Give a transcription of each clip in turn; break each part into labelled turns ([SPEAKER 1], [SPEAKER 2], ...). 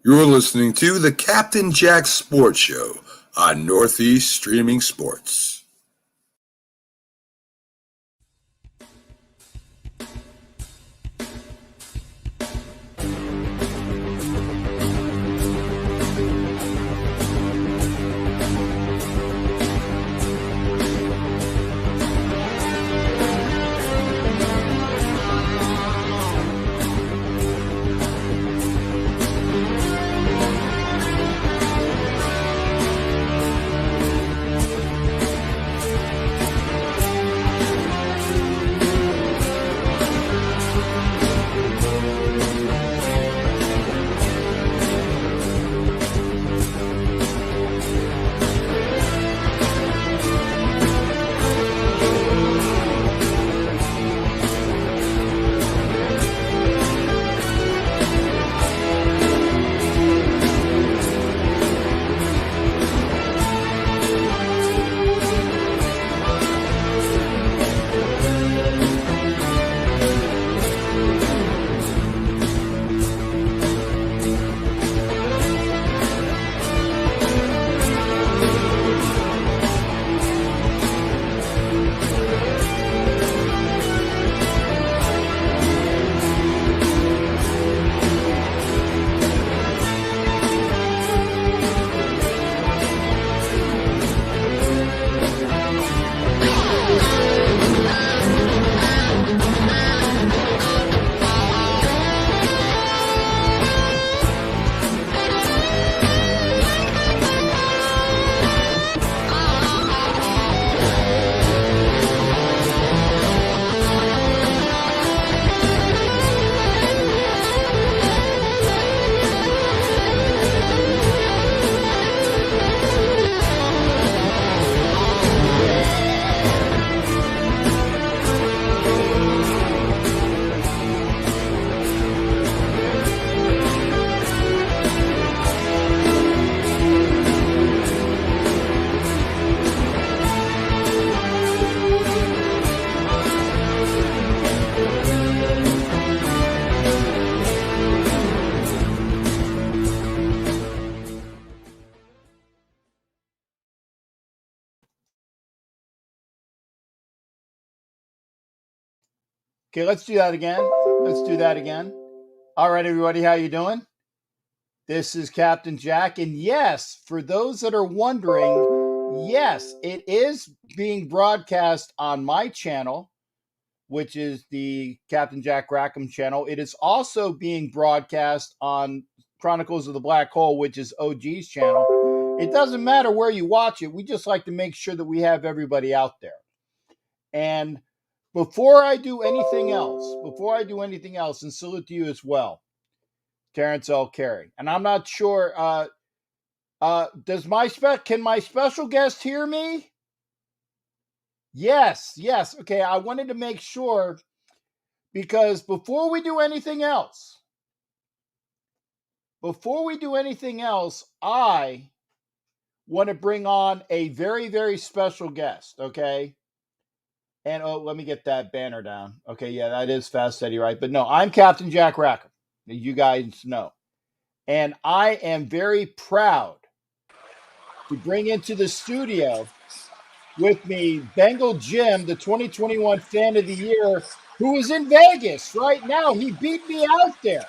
[SPEAKER 1] You're listening to the Captain Jack Sports Show on Northeast Streaming Sports.
[SPEAKER 2] Okay, let's do that again. All right, everybody, how you doing? This is Captain Jack, and yes, for those that are wondering, yes, it is being broadcast on my channel, which is the Captain Jack Rackham channel. It is also being broadcast on Chronicles of the Black Hole, which is OG's channel. It doesn't matter where you watch it. We just like to make sure that we have everybody out there. And before I do anything else, and salute to you as well, Terrence L. Carey. And I'm not sure, can my special guest hear me? Yes. Okay, I wanted to make sure, because before we do anything else, I want to bring on a very, very special guest, okay? And let me get that banner down. Okay, yeah, that is Fast Eddie, right? But no, I'm Captain Jack Rackham, you guys know. And I am very proud to bring into the studio with me Bengal Jim, the 2021 Fan of the Year, who is in Vegas right now. He beat me out there.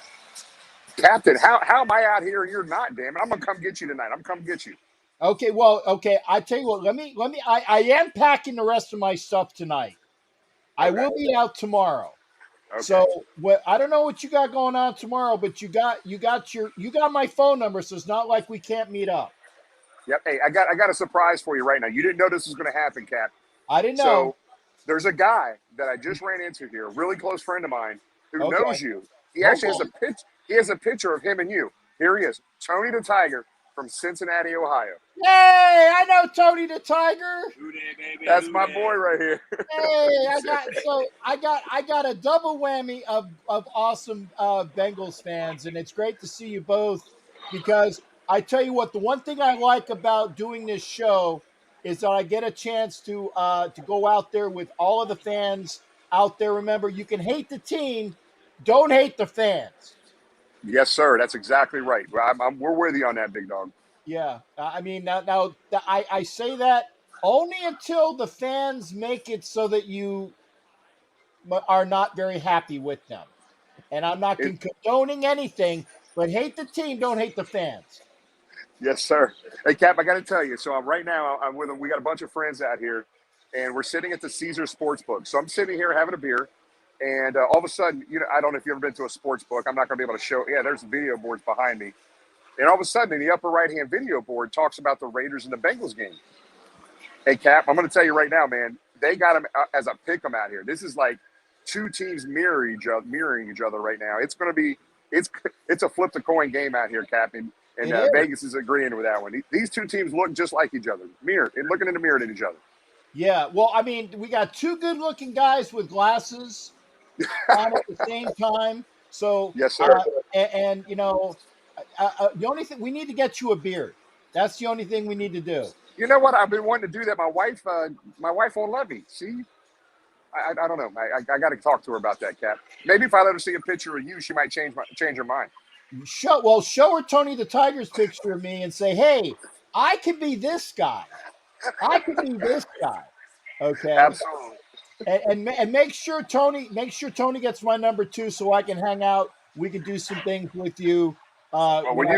[SPEAKER 3] Captain, how am I out here and you're not, damn it? I'm going to come get you tonight. I'm going to come get you.
[SPEAKER 2] Okay, well, okay, I tell you what, I am packing the rest of my stuff tonight. Okay. I will be out tomorrow. Okay. So I don't know what you got going on tomorrow, but you got my phone number, so it's not like we can't meet up.
[SPEAKER 3] Yep. Hey, I got a surprise for you right now. You didn't know this was going to happen, Cap.
[SPEAKER 2] I didn't know.
[SPEAKER 3] So there's a guy that I just ran into here, a really close friend of mine who knows you. He actually has a picture of him and you. Here he is, Tony the Tiger from Cincinnati, Ohio.
[SPEAKER 2] Hey, I know Tony the Tiger.
[SPEAKER 3] That's my boy right here.
[SPEAKER 2] Hey, I got a double whammy of awesome Bengals fans, and it's great to see you both, because I tell you what, the one thing I like about doing this show is that I get a chance to go out there with all of the fans out there. Remember, you can hate the team, don't hate the fans.
[SPEAKER 3] Yes, sir. That's exactly right. We're with you on that, big dog.
[SPEAKER 2] Yeah. I mean, I say that only until the fans make it so that you are not very happy with them. And I'm not
[SPEAKER 3] It,
[SPEAKER 2] condoning anything, but hate the team, don't hate the fans.
[SPEAKER 3] yes, sir. Hey, Cap, I got to tell you. So right now I'm with them. We got a bunch of friends out here, and we're sitting at the Caesar Sportsbook. So I'm sitting here having a beer, and all of a sudden, I don't know if you've ever been to a sports book. I'm not going to be able to show. Yeah, there's video boards behind me. And all of a sudden, in the upper right-hand video board, talks about the Raiders and the Bengals game. Hey, Cap, I'm going to tell you right now, man. They got them as a pick 'em out here. This is like two teams mirroring each other right now. It's going to be it's a flip the coin game out here, Cap, and Vegas is agreeing with that one. These two teams look just like each other, looking in the mirror at each other.
[SPEAKER 2] Yeah, well, I mean, we got two good-looking guys with glasses on at the same time. So
[SPEAKER 3] yes, sir.
[SPEAKER 2] And the only thing we need to get you a beard. That's the only thing we need to do.
[SPEAKER 3] You know what? I've been wanting to do that. My wife won't let me. See, I don't know. I got to talk to her about that, Cap. Maybe if I let her see a picture of you, she might change her mind.
[SPEAKER 2] Show her Tony the Tiger's picture of me and say, "Hey, I could be this guy. I could be this guy." Okay.
[SPEAKER 3] Absolutely.
[SPEAKER 2] And make sure Tony gets my number too, so I can hang out. We can do some things with you.
[SPEAKER 3] Well, when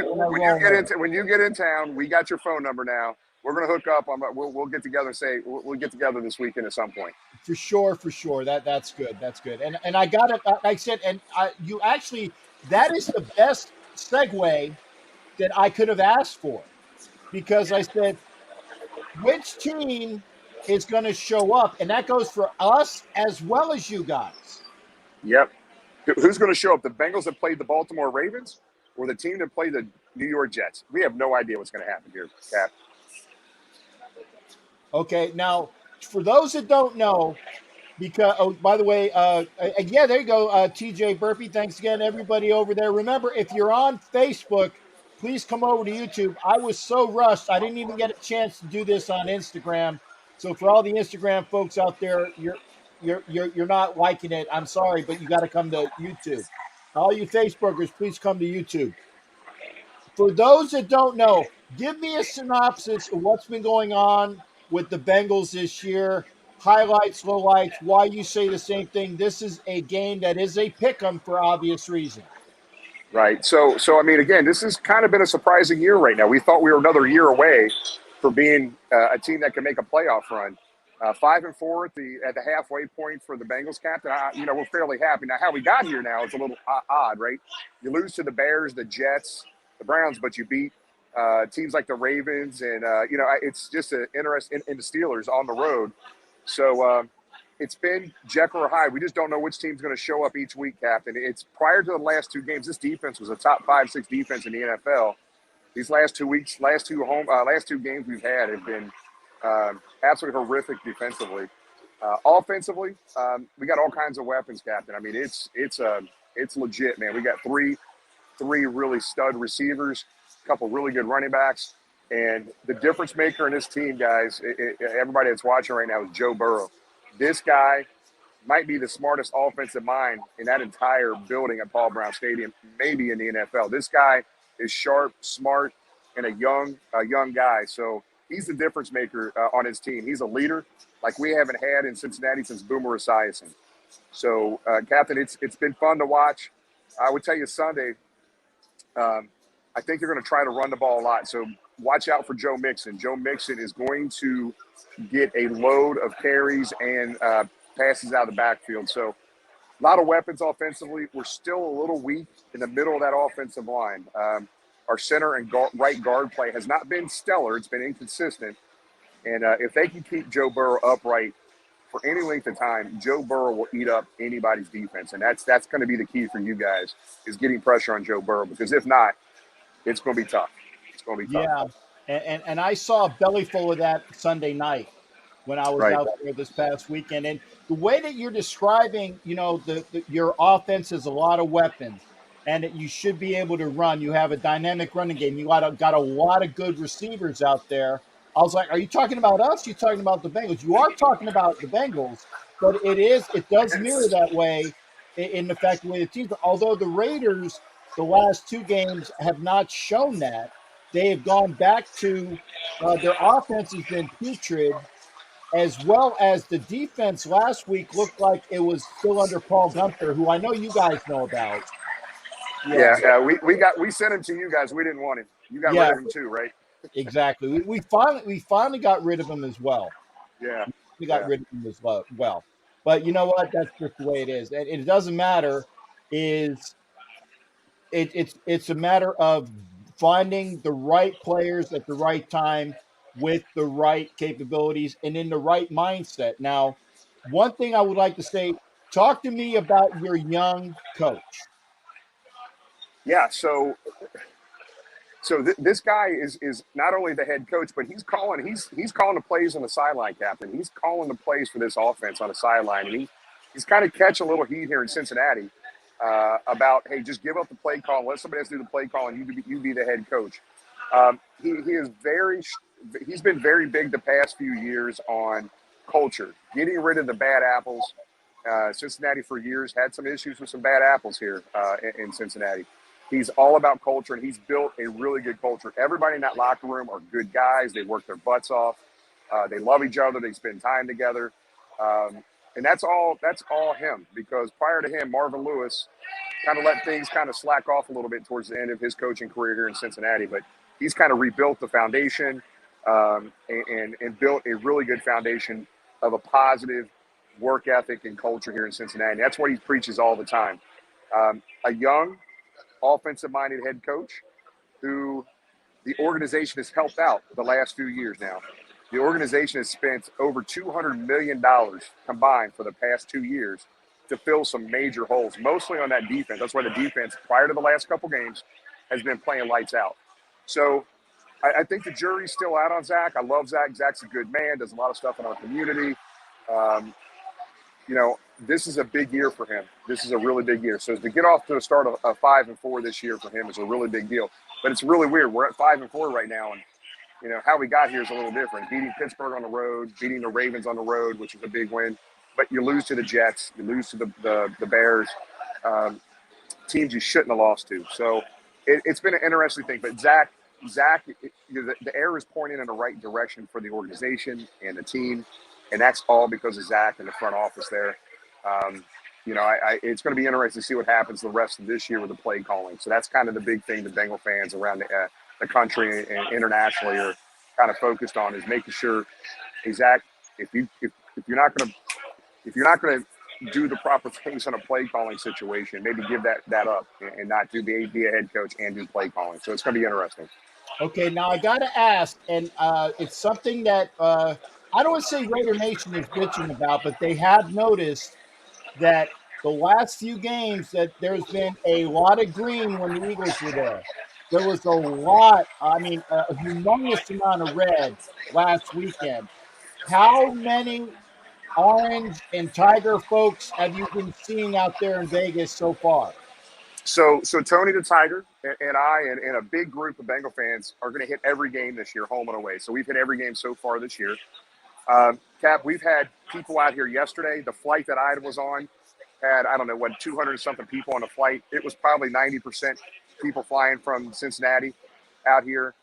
[SPEAKER 3] you get in town, we got your phone number now. We're gonna hook up. We'll get together. We'll get together this weekend at some point.
[SPEAKER 2] For sure. That's good. And I got it. Like I said, and you actually, that is the best segue that I could have asked for, because I said, which team is going to show up, and that goes for us as well as you guys.
[SPEAKER 3] Yep. Who's going to show up? The Bengals that played the Baltimore Ravens, or the team that played the New York Jets? We have no idea what's going to happen here, Cap.
[SPEAKER 2] Okay, now for those that don't know, because by the way, yeah, there you go, TJ Burpee. Thanks again, everybody over there. Remember, if you're on Facebook, please come over to YouTube. I was so rushed, I didn't even get a chance to do this on Instagram. So for all the Instagram folks out there, you're not liking it. I'm sorry, but you got to come to YouTube. All you Facebookers, please come to YouTube. For those that don't know, give me a synopsis of what's been going on with the Bengals this year. Highlights, lowlights, why you say the same thing. This is a game that is a pick-em for obvious reasons.
[SPEAKER 3] Right. So I mean, again, this has kind of been a surprising year right now. We thought we were another year away from being a team that can make a playoff run. 5-4 at the halfway point for the Bengals, captain. We're fairly happy. Now, how we got here now is a little odd, right? You lose to the Bears, the Jets, the Browns, but you beat teams like the Ravens, and it's just an interest in the Steelers on the road. So it's been Jekyll or Hyde. We just don't know which team's going to show up each week, Captain. It's prior to the last two games. This defense was a top 5-6 defense in the NFL. These last 2 weeks, last two games we've had have been absolutely horrific defensively. Offensively, we got all kinds of weapons, Captain. I mean, it's legit, man. We got three really stud receivers, a couple really good running backs. And the difference maker in this team, guys, everybody that's watching right now is Joe Burrow. This guy might be the smartest offensive mind in that entire building at Paul Brown Stadium, maybe in the NFL. This guy is sharp, smart, and a young guy. So he's the difference maker on his team. He's a leader like we haven't had in Cincinnati since Boomer Esiason. So, Captain, it's been fun to watch. I would tell you Sunday, I think they're going to try to run the ball a lot. So watch out for Joe Mixon. Joe Mixon is going to get a load of carries and passes out of the backfield. So a lot of weapons offensively. We're still a little weak in the middle of that offensive line. Our center and right guard play has not been stellar. It's been inconsistent. And if they can keep Joe Burrow upright for any length of time, Joe Burrow will eat up anybody's defense. And that's going to be the key for you guys, is getting pressure on Joe Burrow. Because if not, it's going to be tough. It's going to be tough.
[SPEAKER 2] Yeah, and I saw a belly full of that Sunday night when I was out there this past weekend. And the way that you're describing, your offense has a lot of weapons, and that you should be able to run. You have a dynamic running game. You got a lot of good receivers out there. I was like, are you talking about us? You're talking about the Bengals. You are talking about the Bengals, but it does mirror that way in the fact the way the teams. Although the Raiders, the last two games have not shown that. They have gone back to their offense has been putrid, as well as the defense last week looked like it was still under Paul Gunther, who I know you guys know about.
[SPEAKER 3] Yeah. We sent him to you guys. We didn't want him. You got rid of him too, right?
[SPEAKER 2] Exactly. We finally got rid of him as well.
[SPEAKER 3] Yeah.
[SPEAKER 2] We got rid of him as well. But you know what? That's just the way it is. And it doesn't matter. It's a matter of finding the right players at the right time with the right capabilities and in the right mindset. Now, one thing I would like to say, talk to me about your young coach.
[SPEAKER 3] Yeah. So this guy is not only the head coach, but he's calling the plays on the sideline, Captain. He's calling the plays for this offense on the sideline, and he's kind of catching a little heat here in Cincinnati about, hey, just give up the play call, let somebody else do the play call, and you be the head coach. He's been very big the past few years on culture, getting rid of the bad apples. Cincinnati for years had some issues with some bad apples here in Cincinnati. He's all about culture, and he's built a really good culture. Everybody in that locker room are good guys. They work their butts off. They love each other. They spend time together. And that's all him, because prior to him, Marvin Lewis kind of let things kind of slack off a little bit towards the end of his coaching career here in Cincinnati. But he's kind of rebuilt the foundation and built a really good foundation of a positive work ethic and culture here in Cincinnati. And that's what he preaches all the time. A young, offensive-minded head coach who the organization has helped out the last few years now. The organization has spent over $200 million combined for the past 2 years to fill some major holes, mostly on that defense. That's why the defense, prior to the last couple games, has been playing lights out. So I think the jury's still out on Zach. I love Zach. Zach's a good man, does a lot of stuff in our community. This is a big year for him. This is a really big year. So to get off to a start of 5-4 this year for him is a really big deal. But it's really weird. We're at 5-4 right now, and how we got here is a little different. Beating Pittsburgh on the road, beating the Ravens on the road, which is a big win. But you lose to the Jets, you lose to the Bears, teams you shouldn't have lost to. So it's been an interesting thing. But Zach, the air is pointing in the right direction for the organization and the team, and that's all because of Zach and the front office there. It's going to be interesting to see what happens the rest of this year with the play calling. So that's kind of the big thing the Bengal fans around the country and internationally are kind of focused on, is making sure, hey, Zach, if you're not going to do the proper things in a play calling situation, maybe give that up and not be a head coach and do play calling. So it's going to be interesting.
[SPEAKER 2] Okay, now I got to ask, and it's something that I don't want to say Raider Nation is bitching about, but they have noticed that the last few games that there's been a lot of green when the Eagles were there. There was a lot, a humongous amount of red last weekend. How many orange and tiger folks have you been seeing out there in Vegas so far?
[SPEAKER 3] So Tony the Tiger and I and a big group of Bengal fans are going to hit every game this year, home and away. So we've hit every game so far this year. Cap, we've had people out here yesterday. The flight that I was on had, 200-something people on the flight. It was probably 90% people flying from Cincinnati out here.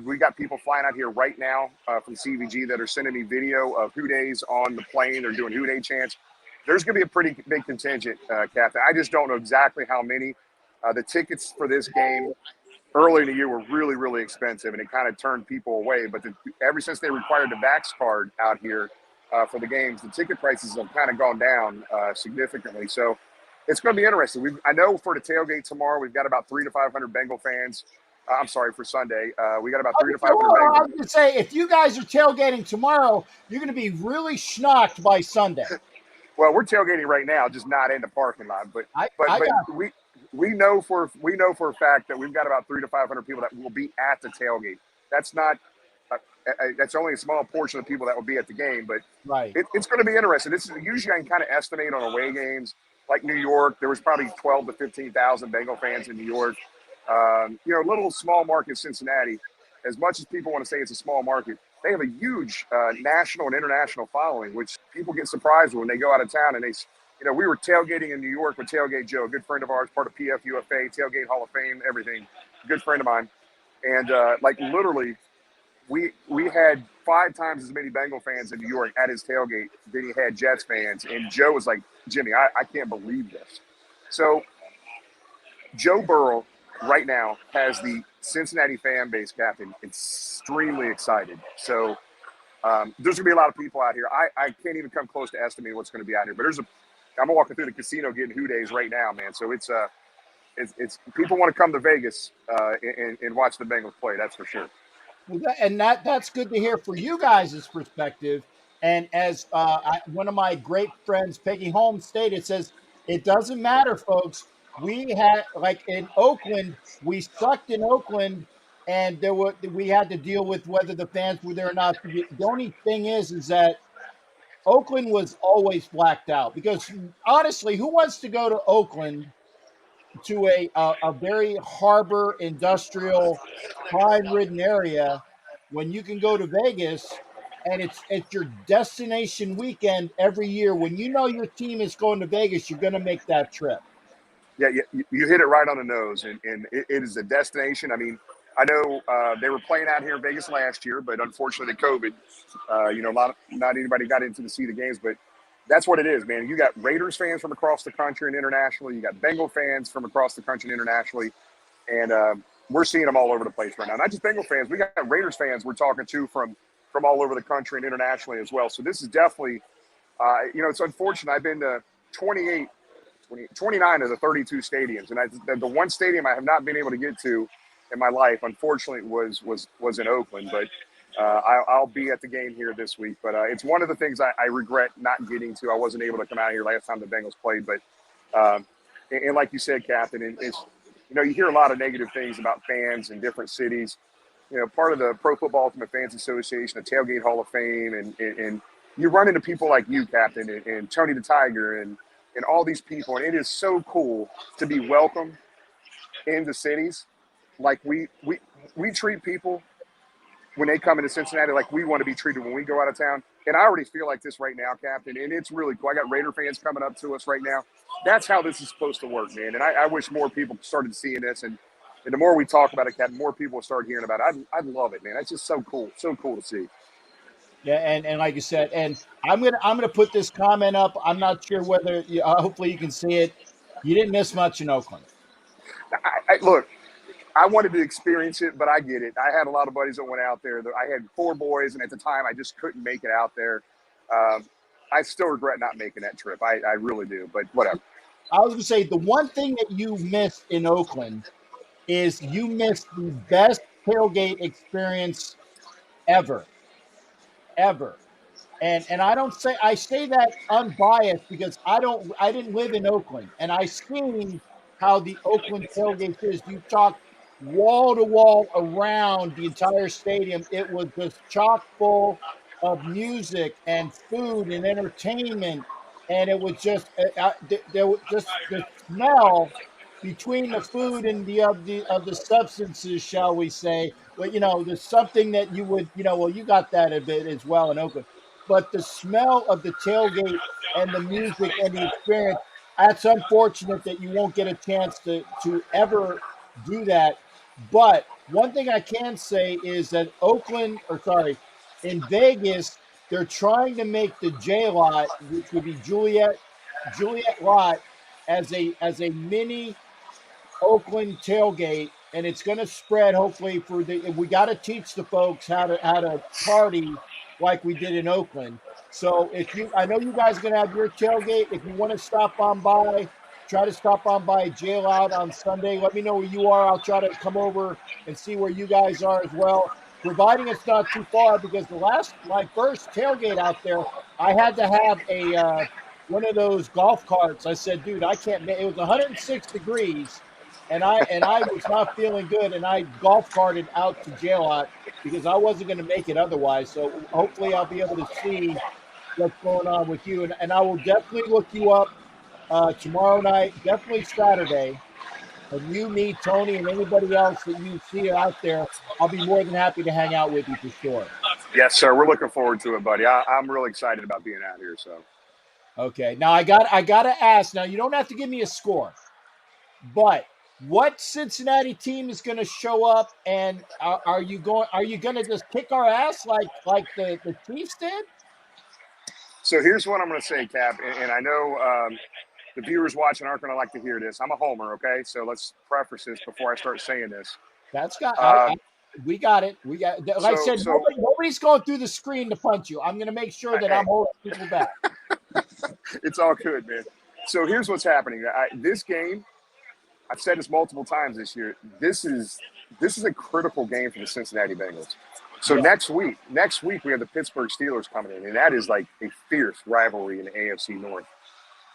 [SPEAKER 3] We got people flying out here right now from CVG that are sending me video of Who Days on the plane. They're doing Who Day chants. There's going to be a pretty big contingent, Captain. I just don't know exactly how many. The tickets for this game early in the year were really, really expensive, and it kind of turned people away. But ever since they required the Vax card out here for the games, the ticket prices have kind of gone down significantly. So it's going to be interesting. I know for the tailgate tomorrow, we've got about 300 to 500 Bengal fans. For Sunday, we got about 300 to 500 Bengal.
[SPEAKER 2] I was going to say, if you guys are tailgating tomorrow, you're going to be really schnocked by Sunday.
[SPEAKER 3] Well, we're tailgating right now, just not in the parking lot. But we know for a fact that we've got about 300 to 500 people that will be at the tailgate. That's not. That's only a small portion of the people that will be at the game, but
[SPEAKER 2] right.
[SPEAKER 3] It's going to be interesting. Usually I can kind of estimate on away games like New York. There was probably 12 to 15,000 Bengal fans in New York. Little small market Cincinnati. As much as people want to say it's a small market, they have a huge national and international following, which people get surprised when they go out of town and we were tailgating in New York with Tailgate Joe, a good friend of ours, part of PFUFA, Tailgate Hall of Fame, everything, good friend of mine. And like literally, we had 5 times as many Bengal fans in New York at his tailgate than he had Jets fans. And Joe was like, Jimmy, I can't believe this. So Joe Burrow right now has the Cincinnati fan base, Captain, extremely excited. So there's going to be a lot of people out here. I can't even come close to estimating what's going to be out here. But I'm walking through the casino getting Who Days right now, man. So it's people want to come to Vegas and watch the Bengals play. That's for sure.
[SPEAKER 2] Well, that's good to hear for you guys' perspective. And as one of my great friends, Peggy Holmes, stated, says, it doesn't matter, folks. We had, like in Oakland, we sucked in Oakland, and we had to deal with whether the fans were there or not. The only thing is that Oakland was always blacked out, because honestly, who wants to go to Oakland, to a very harbor, industrial, crime-ridden area, when you can go to Vegas and it's your destination weekend every year? When you know your team is going to Vegas, you're going to make that trip.
[SPEAKER 3] Yeah, you hit it right on the nose, and it is a destination. I mean, I know they were playing out here in Vegas last year, but unfortunately, COVID, not anybody got into to see the games, but that's what it is, man. You got Raiders fans from across the country and internationally. You got Bengal fans from across the country and internationally. And we're seeing them all over the place right now. Not just Bengal fans. We got Raiders fans we're talking to from all over the country and internationally as well. So this is definitely, it's unfortunate. I've been to 29 of the 32 stadiums. And the one stadium I have not been able to get to in my life, unfortunately, was in Oakland. But I'll be at the game here this week. But it's one of the things I regret not getting to. I wasn't able to come out here last time the Bengals played. But and like you said, Captain, and it's, you hear a lot of negative things about fans in different cities. Part of the Pro Football Ultimate Fans Association, the Tailgate Hall of Fame, and you run into people like you, Captain, and Tony the Tiger, and all these people. And it is so cool to be welcomed in the cities. Like we treat people when they come into Cincinnati like we want to be treated when we go out of town. And I already feel like this right now, Captain, and it's really cool. I got Raider fans coming up to us right now. That's how this is supposed to work, man. And I wish more people started seeing this. And the more we talk about it, Captain, more people will start hearing about it. I'd love it, man. That's just so cool. So cool to see.
[SPEAKER 2] Yeah, and like you said, and I'm gonna put this comment up. I'm not sure whether hopefully you can see it. You didn't miss much in Oakland.
[SPEAKER 3] Look, I wanted to experience it, but I get it. I had a lot of buddies that went out there. I had 4 boys, and at the time, I just couldn't make it out there. I still regret not making that trip. I really do, but whatever.
[SPEAKER 2] I was going to say, the one thing that you missed in Oakland is you missed the best tailgate experience ever. And I say that unbiased, because I didn't live in Oakland, and I seen how the Oakland tailgate is. You talk wall to wall around the entire stadium. It was just chock full of music and food and entertainment, and it was just there was just the smell between the food and the substances, shall we say. Well, there's something that you would, well, you got that a bit as well in Oakland, but the smell of the tailgate and the music and the experience, that's unfortunate that you won't get a chance to ever do that. But one thing I can say is that in Vegas, they're trying to make the J Lot, which would be Juliet Lot, as a mini Oakland tailgate, and it's going to spread hopefully we got to teach the folks how to party like we did in Oakland. So I know you guys are going to have your tailgate. If you want to stop on by, try to stop on by Jail Out on Sunday. Let me know where you are. I'll try to come over and see where you guys are as well, providing it's not too far, because my first tailgate out there, I had to have one of those golf carts. I said, dude, I can't make it. Was 106 degrees. And I was not feeling good, and I golf carted out to Jail Lot because I wasn't going to make it otherwise. So hopefully I'll be able to see what's going on with you, and I will definitely look you up tomorrow night, definitely Saturday. And you, me, Tony, and anybody else that you see out there, I'll be more than happy to hang out with you for sure.
[SPEAKER 3] Yes, sir. We're looking forward to it, buddy. I'm really excited about being out here. So.
[SPEAKER 2] Okay. Now I gotta ask. Now you don't have to give me a score, but what Cincinnati team is going to show up, and are you going to just kick our ass like the Chiefs did?
[SPEAKER 3] So here's what I'm going to say, Cap, and I know the viewers watching aren't going to like to hear this. I'm a homer, okay? So let's preface this before I start saying this.
[SPEAKER 2] That's got
[SPEAKER 3] Um,
[SPEAKER 2] we got it. We got, like I said, nobody's going through the screen to punch you. I'm going to make sure that
[SPEAKER 3] hey,
[SPEAKER 2] I'm holding people back.
[SPEAKER 3] it's all good, man. So here's what's happening. This game, I've said this multiple times this year. This is a critical game for the Cincinnati Bengals. So
[SPEAKER 2] Yeah.
[SPEAKER 3] next week we have the Pittsburgh Steelers coming in, and that is like a fierce rivalry in the AFC North.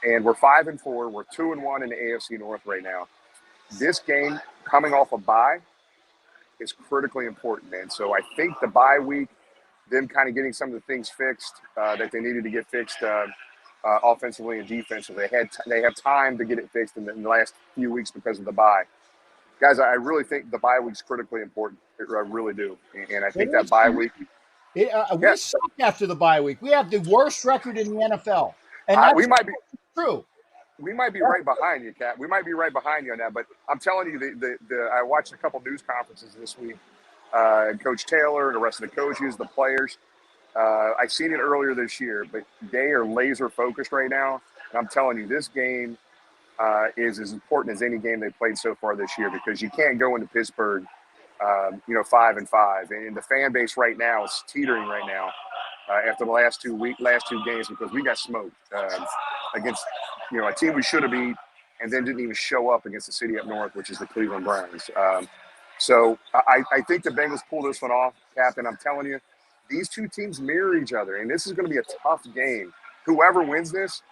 [SPEAKER 3] And we're 5-4. We're 2-1 in the AFC North right now. This game coming off a bye is critically important, man. So I think the bye week, them kind of getting some of the things fixed that they needed to get fixed offensively and defensively. They have time to get it fixed in the last few weeks because of the bye. Guys, I really think the bye week's critically important. I really do. And I think that bye week.
[SPEAKER 2] We suck after the bye week. We have the worst record in the NFL. And that's true.
[SPEAKER 3] We might be right behind you, Kat. We might be right behind you on that. But I'm telling you, I watched a couple news conferences this week. Coach Taylor and the rest of the coaches, the players. I've seen it earlier this year, but they are laser focused right now. And I'm telling you, this game is as important as any game they've played so far this year, because you can't go into Pittsburgh, 5-5, and the fan base right now is teetering right now after the last two games, because we got smoked against a team we should have beat, and then didn't even show up against the city up north, which is the Cleveland Browns. So I think the Bengals pull this one off, Captain. I'm telling you, these two teams mirror each other, and this is going to be a tough game. Whoever wins this,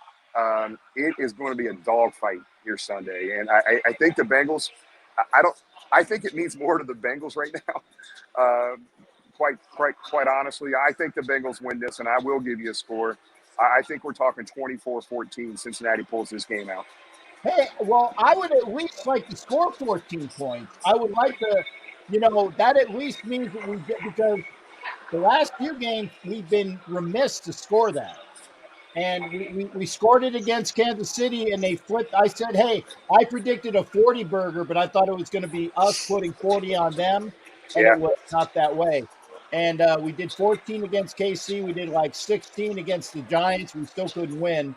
[SPEAKER 3] it is going to be a dogfight here Sunday. And I think the Bengals, I think it means more to the Bengals right now. Quite honestly, I think the Bengals win this, and I will give you a score. I think we're talking 24-14. Cincinnati pulls this game out.
[SPEAKER 2] Hey, well, I would at least like to score 14 points. I would like to, that at least means that we get, because the last few games we've been remiss to score that. And we scored it against Kansas City, and they flipped. I said, hey, I predicted a 40 burger, but I thought it was going to be us putting 40 on them, and It was not that way. And we did 14 against KC. We did like 16 against the Giants. We still couldn't win.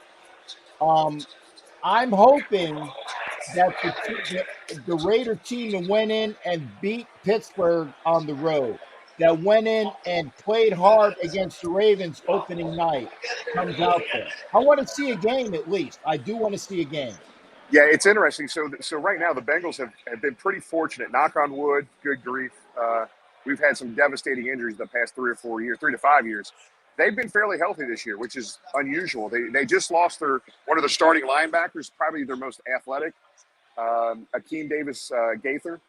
[SPEAKER 2] I'm hoping that the Raider team that went in and beat Pittsburgh on the road, that went in and played hard against the Ravens opening night, comes out there. I want to see a game at least. I do want to see a game.
[SPEAKER 3] Yeah, it's interesting. So right now the Bengals have been pretty fortunate. Knock on wood, good grief. We've had some devastating injuries the past 3 to 5 years. They've been fairly healthy this year, which is unusual. They just lost one of their starting linebackers, probably their most athletic, Akeem Davis Gaither.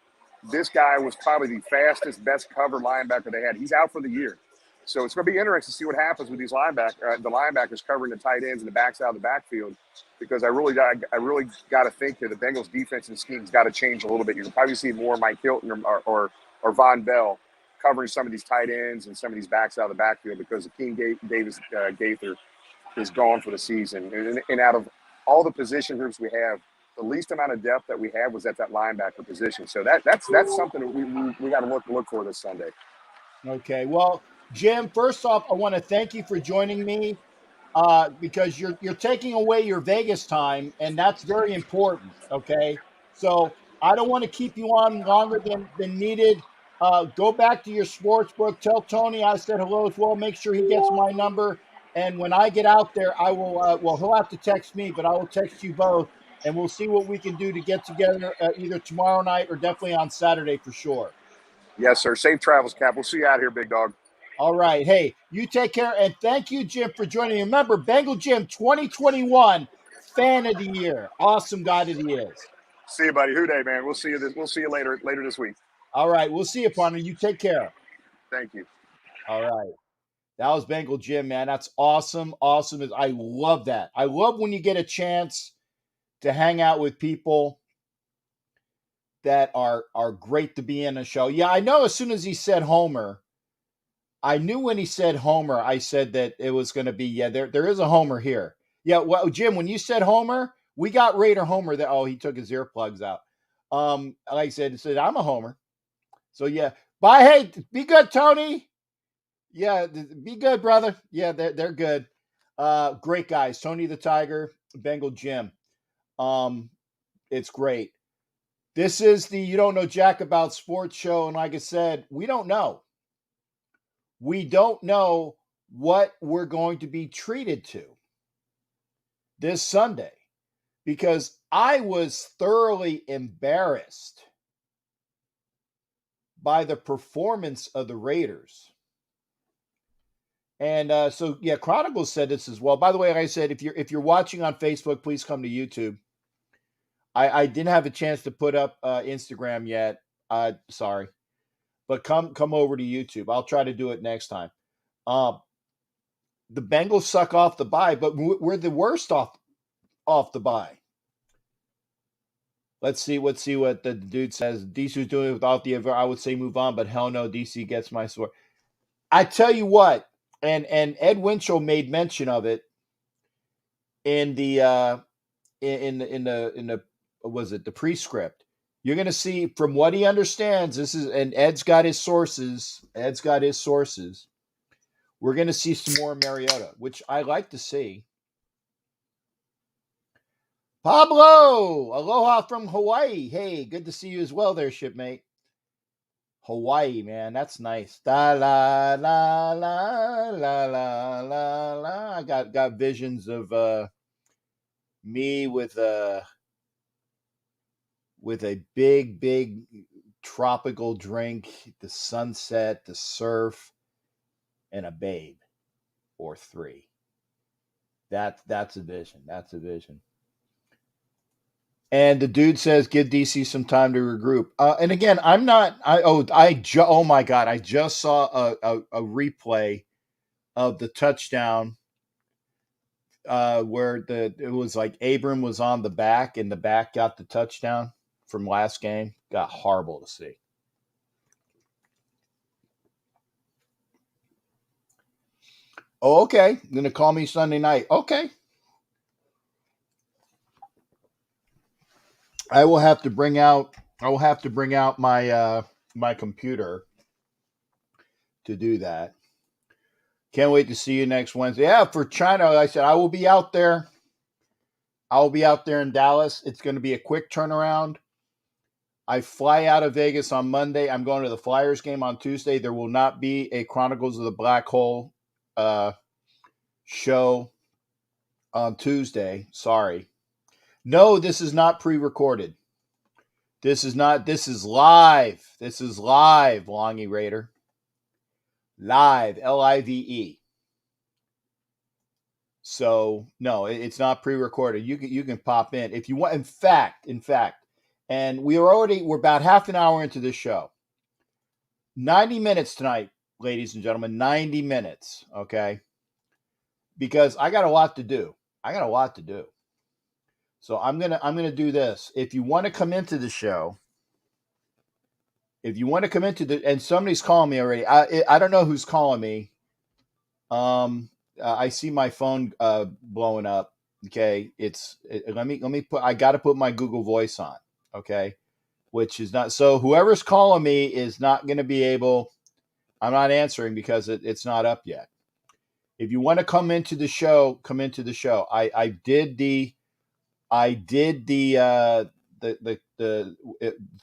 [SPEAKER 3] This guy was probably the fastest, best cover linebacker they had. He's out for the year. So it's going to be interesting to see what happens with these the linebackers covering the tight ends and the backs out of the backfield, because I really got to think that the Bengals defense and scheme's got to change a little bit. You'll probably see more Mike Hilton or Von Bell covering some of these tight ends and some of these backs out of the backfield, because Akeem Davis Gaither is gone for the season. And out of all the position groups we have, the least amount of depth that we had was at that linebacker position. So that's something that we got to look for this Sunday.
[SPEAKER 2] Okay. Well, Jim, first off, I want to thank you for joining me because you're taking away your Vegas time, and that's very important. Okay. So I don't want to keep you on longer than needed. Go back to your sports book. Tell Tony I said hello as well. Make sure he gets my number. And when I get out there, I will, he'll have to text me, but I will text you both, and we'll see what we can do to get together either tomorrow night or definitely on Saturday for sure.
[SPEAKER 3] Yes, sir. Safe travels, Cap. We'll see you out here, big dog.
[SPEAKER 2] All right. Hey, you take care. And thank you, Jim, for joining me. Remember, Bengal Jim 2021 Fan of the Year. Awesome guy that he is.
[SPEAKER 3] See you, buddy. Who day, man. We'll see you later this week.
[SPEAKER 2] All right. We'll see you, partner. You take care.
[SPEAKER 3] Thank you.
[SPEAKER 2] All right. That was Bengal Jim, man. That's awesome. Awesome. I love that. I love when you get a chance to hang out with people that are great to be in a show. Yeah, I know as soon as he said Homer, I knew when he said Homer, I said that it was going to be, there is a Homer here. Yeah, well, Jim, when you said Homer, we got Raider Homer. That he took his earplugs out. Like I said, I'm a Homer. So yeah, bye. Hey, be good, Tony. Yeah, be good, brother. Yeah, they're good. Great guys. Tony the Tiger, Bengal Jim. It's great. This is the You Don't Know Jack About Sports show, and like I said, we don't know. We don't know what we're going to be treated to this Sunday because I was thoroughly embarrassed by the performance of the Raiders. And so, yeah, Chronicles said this as well. By the way, like I said, if you're watching on Facebook, please come to YouTube. I didn't have a chance to put up Instagram yet. Sorry, but come over to YouTube. I'll try to do it next time. The Bengals suck off the bye, but we're the worst off the bye. Let's see what the dude says. DC's doing it without the. I would say move on, but hell no, DC gets my sword. I tell you what, and Ed Winchell made mention of it in the was it the prescript. You're going to see from what he understands. This is, and Ed's got his sources. We're going to see some more Mariota, which I like to see. Pablo, aloha from Hawaii. Hey, good to see you as well there, shipmate. Hawaii, man, that's nice. Da la la la la la la la. I got visions of me with a big tropical drink, the sunset, the surf, and a babe or three. That's a vision. That's a vision. And the dude says, give DC some time to regroup. And again, I'm not. Oh my God! I just saw a replay of the touchdown where it was like Abram was on the back, and the back got the touchdown from last game. Got horrible to see. Oh, okay. You're gonna call me Sunday night. Okay. I will have to bring out my my computer to do that. Can't wait to see you next Wednesday. Yeah, for China, like I said I will be out there. I'll be out there in Dallas. It's going to be a quick turnaround. I fly out of Vegas on Monday. I'm going to the Flyers game on Tuesday. There will not be a Chronicles of the Black Hole show on Tuesday. Sorry. No, this is not pre-recorded. This is live. This is live, Longy Raider. Live, Live. So, no, it's not pre-recorded. You can pop in if you want. In fact, and we're about half an hour into this show. 90 minutes tonight, ladies and gentlemen, 90 minutes, okay? Because I got a lot to do. So I'm going to do this. If you want to come into the show, and somebody's calling me already. I don't know who's calling me. I see my phone blowing up. Okay, let me put. I got to put my Google Voice on. Okay, which is not so. Whoever's calling me is not going to be able. I'm not answering because it's not up yet. If you want to come into the show, come into the show. I did the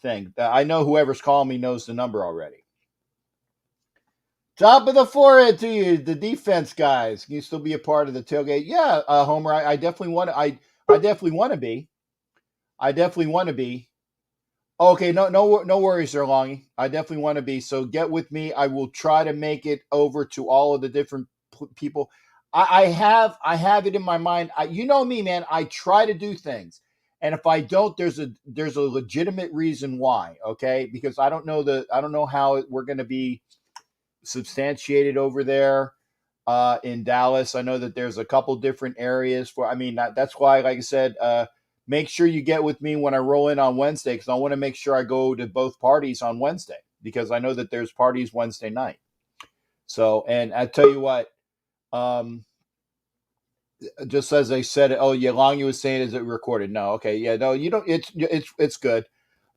[SPEAKER 2] thing. I know whoever's calling me knows the number already. Top of the forehead to you, the defense guys. Can you still be a part of the tailgate? Yeah, Homer. I definitely want to. I definitely want to be. Okay, no worries there, Longy. I definitely want to be. So get with me. I will try to make it over to all of the different people. I have it in my mind. You know me, man. I try to do things, and if I don't, there's a legitimate reason why. Okay, because I don't know how we're going to be substantiated over there in Dallas. I know that there's a couple different areas for. I mean, that's why, like I said, make sure you get with me when I roll in on Wednesday because I want to make sure I go to both parties on Wednesday because I know that there's parties Wednesday night. So, and I tell you what. Just as they said it. Oh, yeah, Long was saying, is it recorded? No. Okay. Yeah. No, you don't. It's good.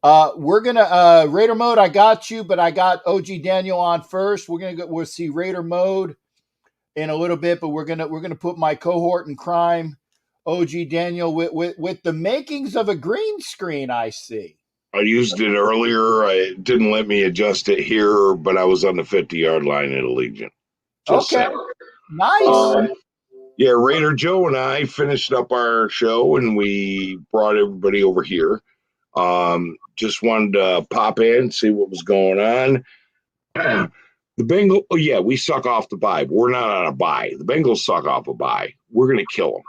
[SPEAKER 2] We're gonna Raider mode. I got you, but I got OG Daniel on first. We'll see Raider mode in a little bit, but we're gonna put my cohort in crime, OG Daniel, with the makings of a green screen. I see.
[SPEAKER 4] I used it earlier. It didn't let me adjust it here, but I was on the 50-yard line at Allegiant. Just
[SPEAKER 2] Okay.
[SPEAKER 4] saying.
[SPEAKER 2] Nice.
[SPEAKER 4] Yeah, Raider Joe and I finished up our show, and we brought everybody over here. Just wanted to pop in, see what was going on. The Bengals, oh yeah, we suck off the bye. We're not on a bye. The Bengals suck off a bye. We're going to kill them.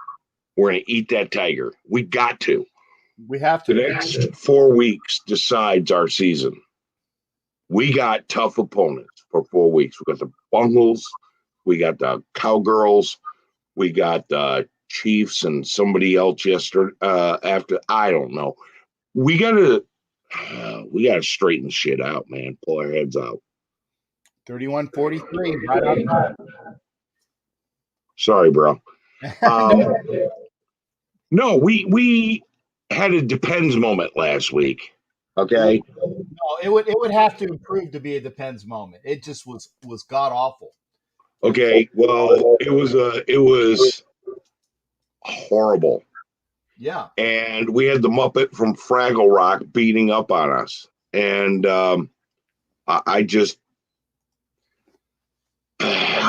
[SPEAKER 4] We're going to eat that tiger. We got to.
[SPEAKER 2] We have
[SPEAKER 4] The
[SPEAKER 2] to.
[SPEAKER 4] next 4 weeks decides our season. We got tough opponents for 4 weeks. We got the Bengals. We got the Cowgirls. We got the Chiefs and somebody else yesterday. After, I don't know. We gotta straighten shit out, man. Pull our heads out.
[SPEAKER 2] 31-43. Right on time.
[SPEAKER 4] Sorry, bro. No, we had a depends moment last week. Okay.
[SPEAKER 2] No, it would have to improve to be a depends moment. It just was god awful.
[SPEAKER 4] Okay. Well, it was horrible.
[SPEAKER 2] Yeah.
[SPEAKER 4] And we had the Muppet from Fraggle Rock beating up on us. And I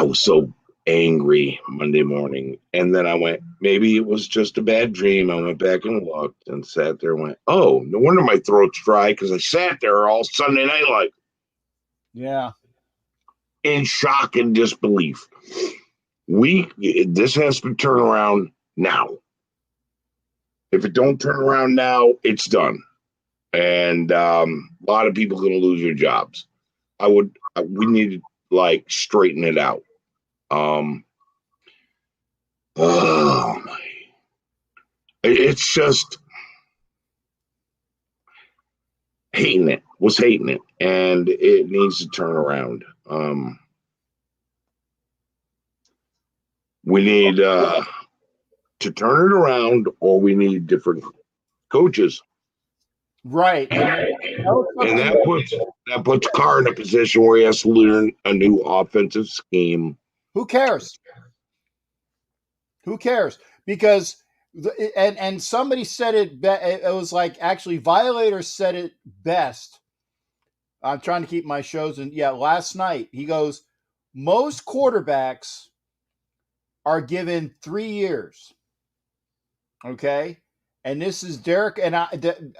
[SPEAKER 4] was so angry Monday morning. And then I went, maybe it was just a bad dream. I went back and looked and sat there and went, oh, no wonder my throat's dry, because I sat there all Sunday night like,
[SPEAKER 2] yeah,
[SPEAKER 4] in shock and disbelief. This has to turn around now. If it don't turn around now, it's done. And a lot of people are going to lose their jobs. We need to like straighten it out. Oh my! It's just hating it. Was hating it, and it needs to turn around. We need to turn it around, or we need different coaches.
[SPEAKER 2] right.
[SPEAKER 4] And that puts Carr in a position where he has to learn a new offensive scheme.
[SPEAKER 2] Who cares? Who cares? Because and somebody said it. It was like, actually, Violator said it best. I'm trying to keep my shows, and yeah, last night he goes, most quarterbacks are given 3 years. Okay. And this is Derek. And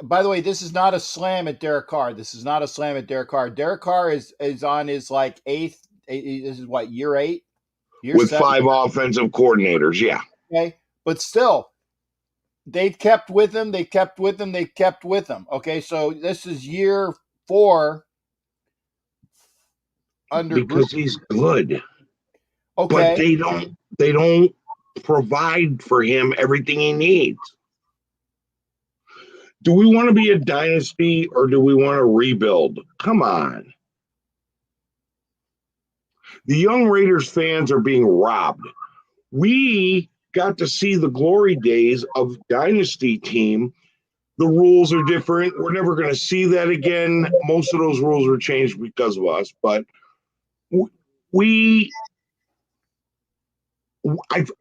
[SPEAKER 2] by the way, this is not a slam at Derek Carr. Derek Carr is on his like eighth. This is what, year 8?
[SPEAKER 4] With 7? 5 offensive coordinators. Yeah.
[SPEAKER 2] Okay. But still, they've kept with him. Okay. So this is year 4.
[SPEAKER 4] Because he's good.
[SPEAKER 2] Okay.
[SPEAKER 4] But they don't provide for him everything he needs. Do we want to be a dynasty, or do we want to rebuild? Come on. The young Raiders fans are being robbed. We got to see the glory days of dynasty team. The rules are different. We're never going to see that again. Most of those rules were changed because of us, but I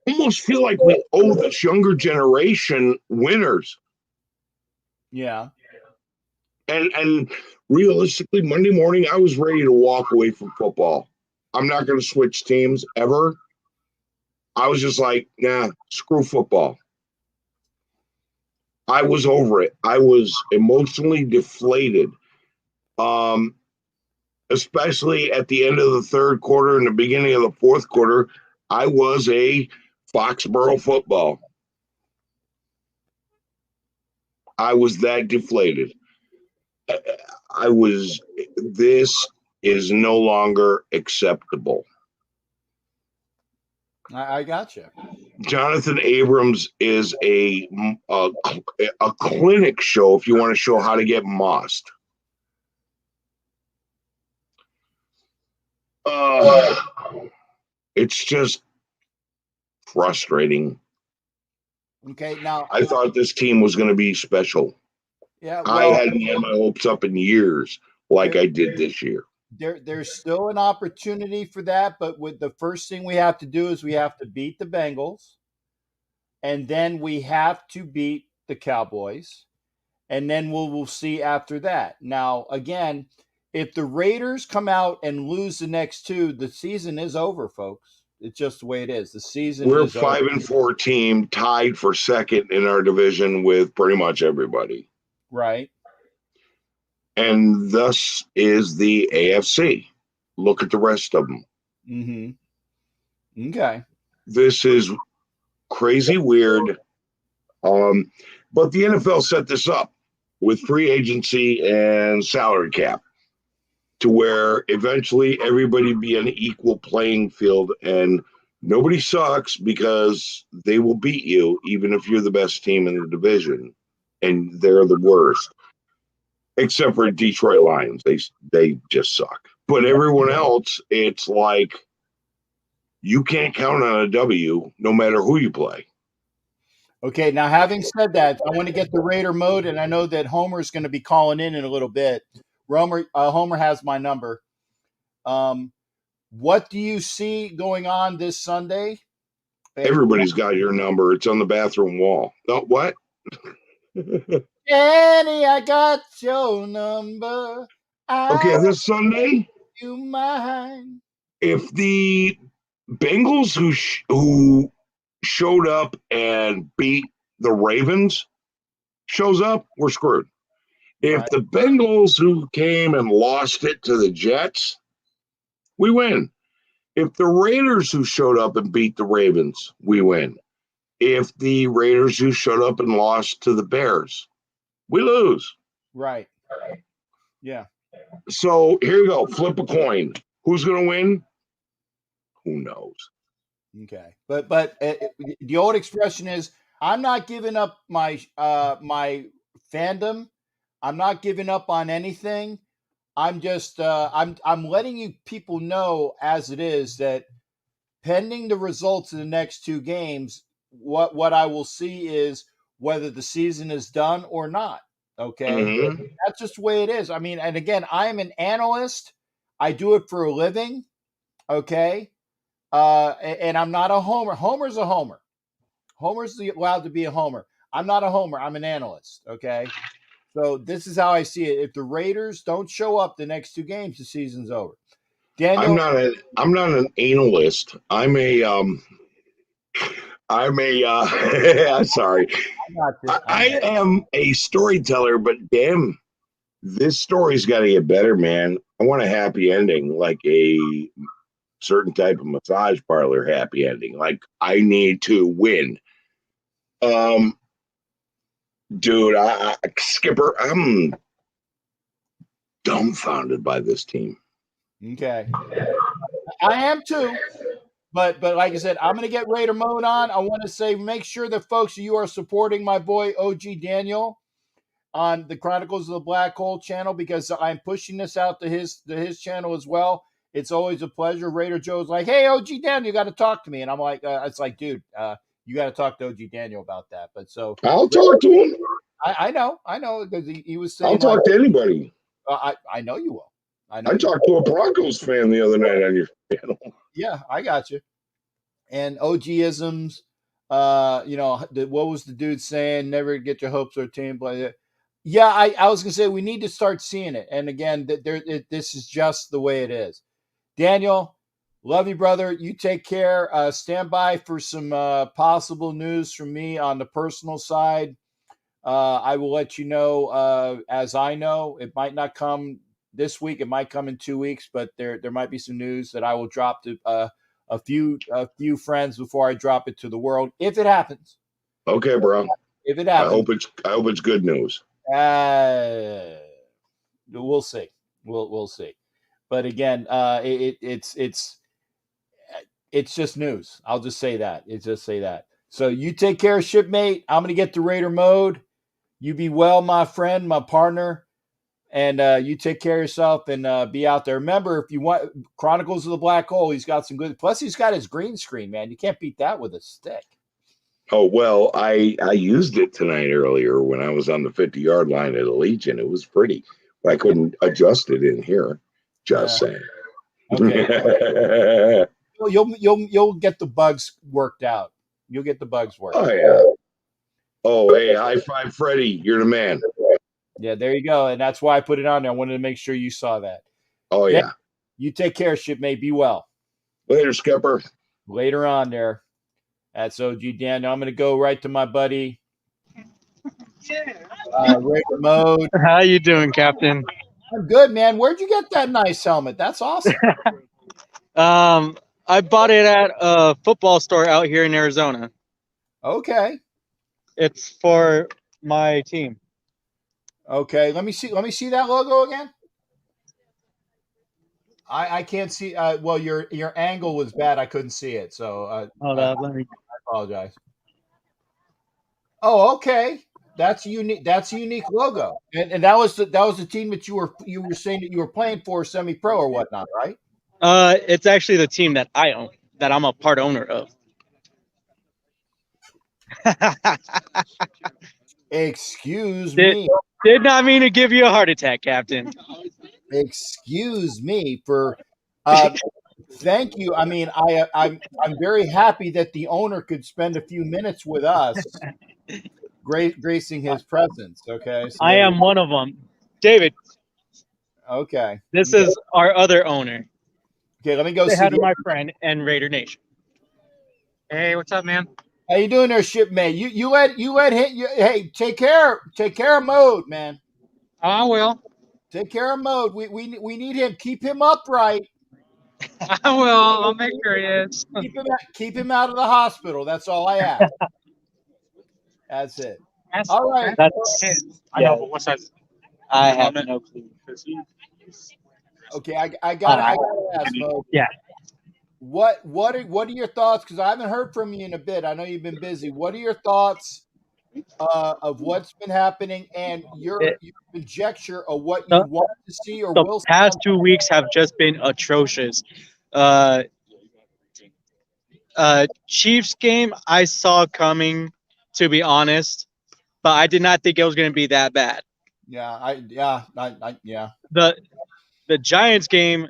[SPEAKER 4] almost feel like we owe this younger generation winners.
[SPEAKER 2] Yeah.
[SPEAKER 4] And realistically, Monday morning, I was ready to walk away from football. I'm not going to switch teams ever. I was just like, nah, screw football. I was over it. I was emotionally deflated. Especially at the end of the third quarter and the beginning of the fourth quarter, I was a Foxborough football. I was that deflated. This is no longer acceptable.
[SPEAKER 2] I got you.
[SPEAKER 4] Jonathan Abrams is a clinic show if you want to show how to get mossed. It's just frustrating.
[SPEAKER 2] Okay, now,
[SPEAKER 4] I thought this team was going to be special.
[SPEAKER 2] yeah,
[SPEAKER 4] I
[SPEAKER 2] well,
[SPEAKER 4] hadn't had my hopes up in years like
[SPEAKER 2] there,
[SPEAKER 4] I did this year.
[SPEAKER 2] there's still an opportunity for that, but with the first thing we have to do is we have to beat the Bengals, and then we have to beat the Cowboys, and then we'll see after that. Now, again, if the Raiders come out and lose the next two, the season is over, folks. It's just the way it is. The season
[SPEAKER 4] We're
[SPEAKER 2] is over.
[SPEAKER 4] 5-4 team, tied for second in our division with pretty much everybody.
[SPEAKER 2] Right.
[SPEAKER 4] And thus is the AFC. Look at the rest of them.
[SPEAKER 2] Mm-hmm. Okay.
[SPEAKER 4] This is crazy weird. But the NFL set this up with free agency and salary cap to where eventually everybody be an equal playing field and nobody sucks because they will beat you even if you're the best team in the division and they're the worst. Except for Detroit Lions. They just suck. But everyone else, it's like you can't count on a W no matter who you play.
[SPEAKER 2] Okay, now having said that, I want to get the Raider mode, and I know that Homer's going to be calling in a little bit. Homer has my number. What do you see going on this Sunday?
[SPEAKER 4] Everybody's got your number. It's on the bathroom wall. No, what?
[SPEAKER 2] Danny, I got your number.
[SPEAKER 4] Okay, this Sunday,
[SPEAKER 2] You mine.
[SPEAKER 4] if the Bengals who showed up and beat the Ravens shows up, we're screwed. If
[SPEAKER 2] Right.
[SPEAKER 4] the Bengals who came and lost it to the Jets, we win. If the Raiders who showed up and beat the Ravens, we win. If the Raiders who showed up and lost to the Bears, we lose.
[SPEAKER 2] Right. Yeah.
[SPEAKER 4] So here you go. Flip a coin. Who's going to win? Who knows?
[SPEAKER 2] Okay. But the old expression is, I'm not giving up my my fandom. I'm not giving up on anything. I'm just I'm letting you people know as it is that pending the results of the next two games, what I will see is whether the season is done or not. Okay.
[SPEAKER 4] Mm-hmm.
[SPEAKER 2] That's just the way it is. I mean, and again, I am an analyst. I do it for a living. Okay. And I'm not a homer. Homer's a homer. Homer's allowed to be a homer. I'm not a homer. I'm an analyst. Okay. So this is how I see it. If the Raiders don't show up the next two games, the season's over. Daniel,
[SPEAKER 4] I'm not an analyst. I'm sorry. I am a storyteller, but damn, this story's got to get better, man. I want a happy ending, like a certain type of massage parlor happy ending. Like I need to win. Dude, Skipper, I'm dumbfounded by this team.
[SPEAKER 2] Okay. I am too. But like I said, I'm going to get Raider mode on. I want to say, make sure that folks, you are supporting my boy OG Daniel on the Chronicles of the Black Hole channel because I'm pushing this out to his channel as well. It's always a pleasure. Raider Joe's like, hey, OG Daniel, you got to talk to me. And I'm like, it's like, dude, you got to talk to OG Daniel about that. But so
[SPEAKER 4] I'll talk to him.
[SPEAKER 2] I know, because he was saying,
[SPEAKER 4] I'll talk to anybody.
[SPEAKER 2] I know you will.
[SPEAKER 4] I talked to a Broncos fan the other night on your channel.
[SPEAKER 2] Yeah, I got you. And OG-isms, what was the dude saying? Never get your hopes or team play. Yeah, I was gonna say we need to start seeing it. And again, this is just the way it is. Daniel, love you, brother. You take care. Stand by for some possible news from me on the personal side. I will let you know as I know. It might not come this week. It might come in 2 weeks, but there might be some news that I will drop to a few friends before I drop it to the world, if it happens.
[SPEAKER 4] Okay, bro.
[SPEAKER 2] If it happens,
[SPEAKER 4] I hope it's good news.
[SPEAKER 2] We'll see. We'll see. But again, it's just news. I'll just say that. So you take care, shipmate. I'm gonna get the Raider mode. You be well, my friend, my partner. And you take care of yourself and be out there. Remember, if you want Chronicles of the Black Hole, he's got some good. Plus, he's got his green screen, man. You can't beat that with a stick.
[SPEAKER 4] Oh, well, I used it tonight earlier when I was on the 50-yard line at the Legion. It was pretty. I couldn't adjust it in here. Just saying.
[SPEAKER 2] Okay. You'll get the bugs worked out. You'll get the bugs worked.
[SPEAKER 4] Oh, yeah. Oh, hey, high five, Freddie. You're the man.
[SPEAKER 2] Yeah, there you go. And that's why I put it on there. I wanted to make sure you saw that.
[SPEAKER 4] Oh, yeah.
[SPEAKER 2] You take care, shipmate. Be well.
[SPEAKER 4] Later, Skipper.
[SPEAKER 2] Later on there. That's OG Dan. Now I'm going to go right to my buddy, Raider Mode.
[SPEAKER 5] How you doing, Captain?
[SPEAKER 2] I'm good, man. Where'd you get that nice helmet? That's awesome.
[SPEAKER 5] I bought it at a football store out here in Arizona.
[SPEAKER 2] Okay.
[SPEAKER 5] It's for my team.
[SPEAKER 2] Okay. Let me see that logo again. I can't see. Well, your angle was bad. I couldn't see it. So
[SPEAKER 5] Hold up, let me.
[SPEAKER 2] I apologize. Oh, okay. That's unique. That's a unique logo. And that was the team that you were saying that you were playing for semi-pro or whatnot, right?
[SPEAKER 5] It's actually the team that I own, that I'm a part owner of.
[SPEAKER 2] Excuse me.
[SPEAKER 5] Did not mean to give you a heart attack, Captain.
[SPEAKER 2] Excuse me for. Thank you. I mean, I'm very happy that the owner could spend a few minutes with us, gracing his presence. Okay. So
[SPEAKER 5] I am one of them. David,
[SPEAKER 2] okay.
[SPEAKER 5] this is our other owner.
[SPEAKER 2] Okay, let me go
[SPEAKER 5] Say
[SPEAKER 2] see
[SPEAKER 5] hi to my friend and Raider Nation. Hey, what's up, man?
[SPEAKER 2] How you doing there, shipmate? You let him. Hey, take care of Mode, man.
[SPEAKER 5] Oh, I will.
[SPEAKER 2] Take care of Mode. We need him. Keep him upright.
[SPEAKER 5] I will. I'll make sure he is.
[SPEAKER 2] Keep him out of the hospital. That's all I ask. That's it. All right.
[SPEAKER 5] I know, but what size? I have no clue.
[SPEAKER 2] Okay, I gotta ask, Mode.
[SPEAKER 5] Yeah.
[SPEAKER 2] What are your thoughts? Because I haven't heard from you in a bit. I know you've been busy. What are your thoughts of what's been happening and your conjecture of what you want to see or will see?
[SPEAKER 5] The past 2 weeks have just been atrocious. Chiefs game I saw coming, to be honest, but I did not think it was going to be that bad.
[SPEAKER 2] Yeah.
[SPEAKER 5] The Giants game,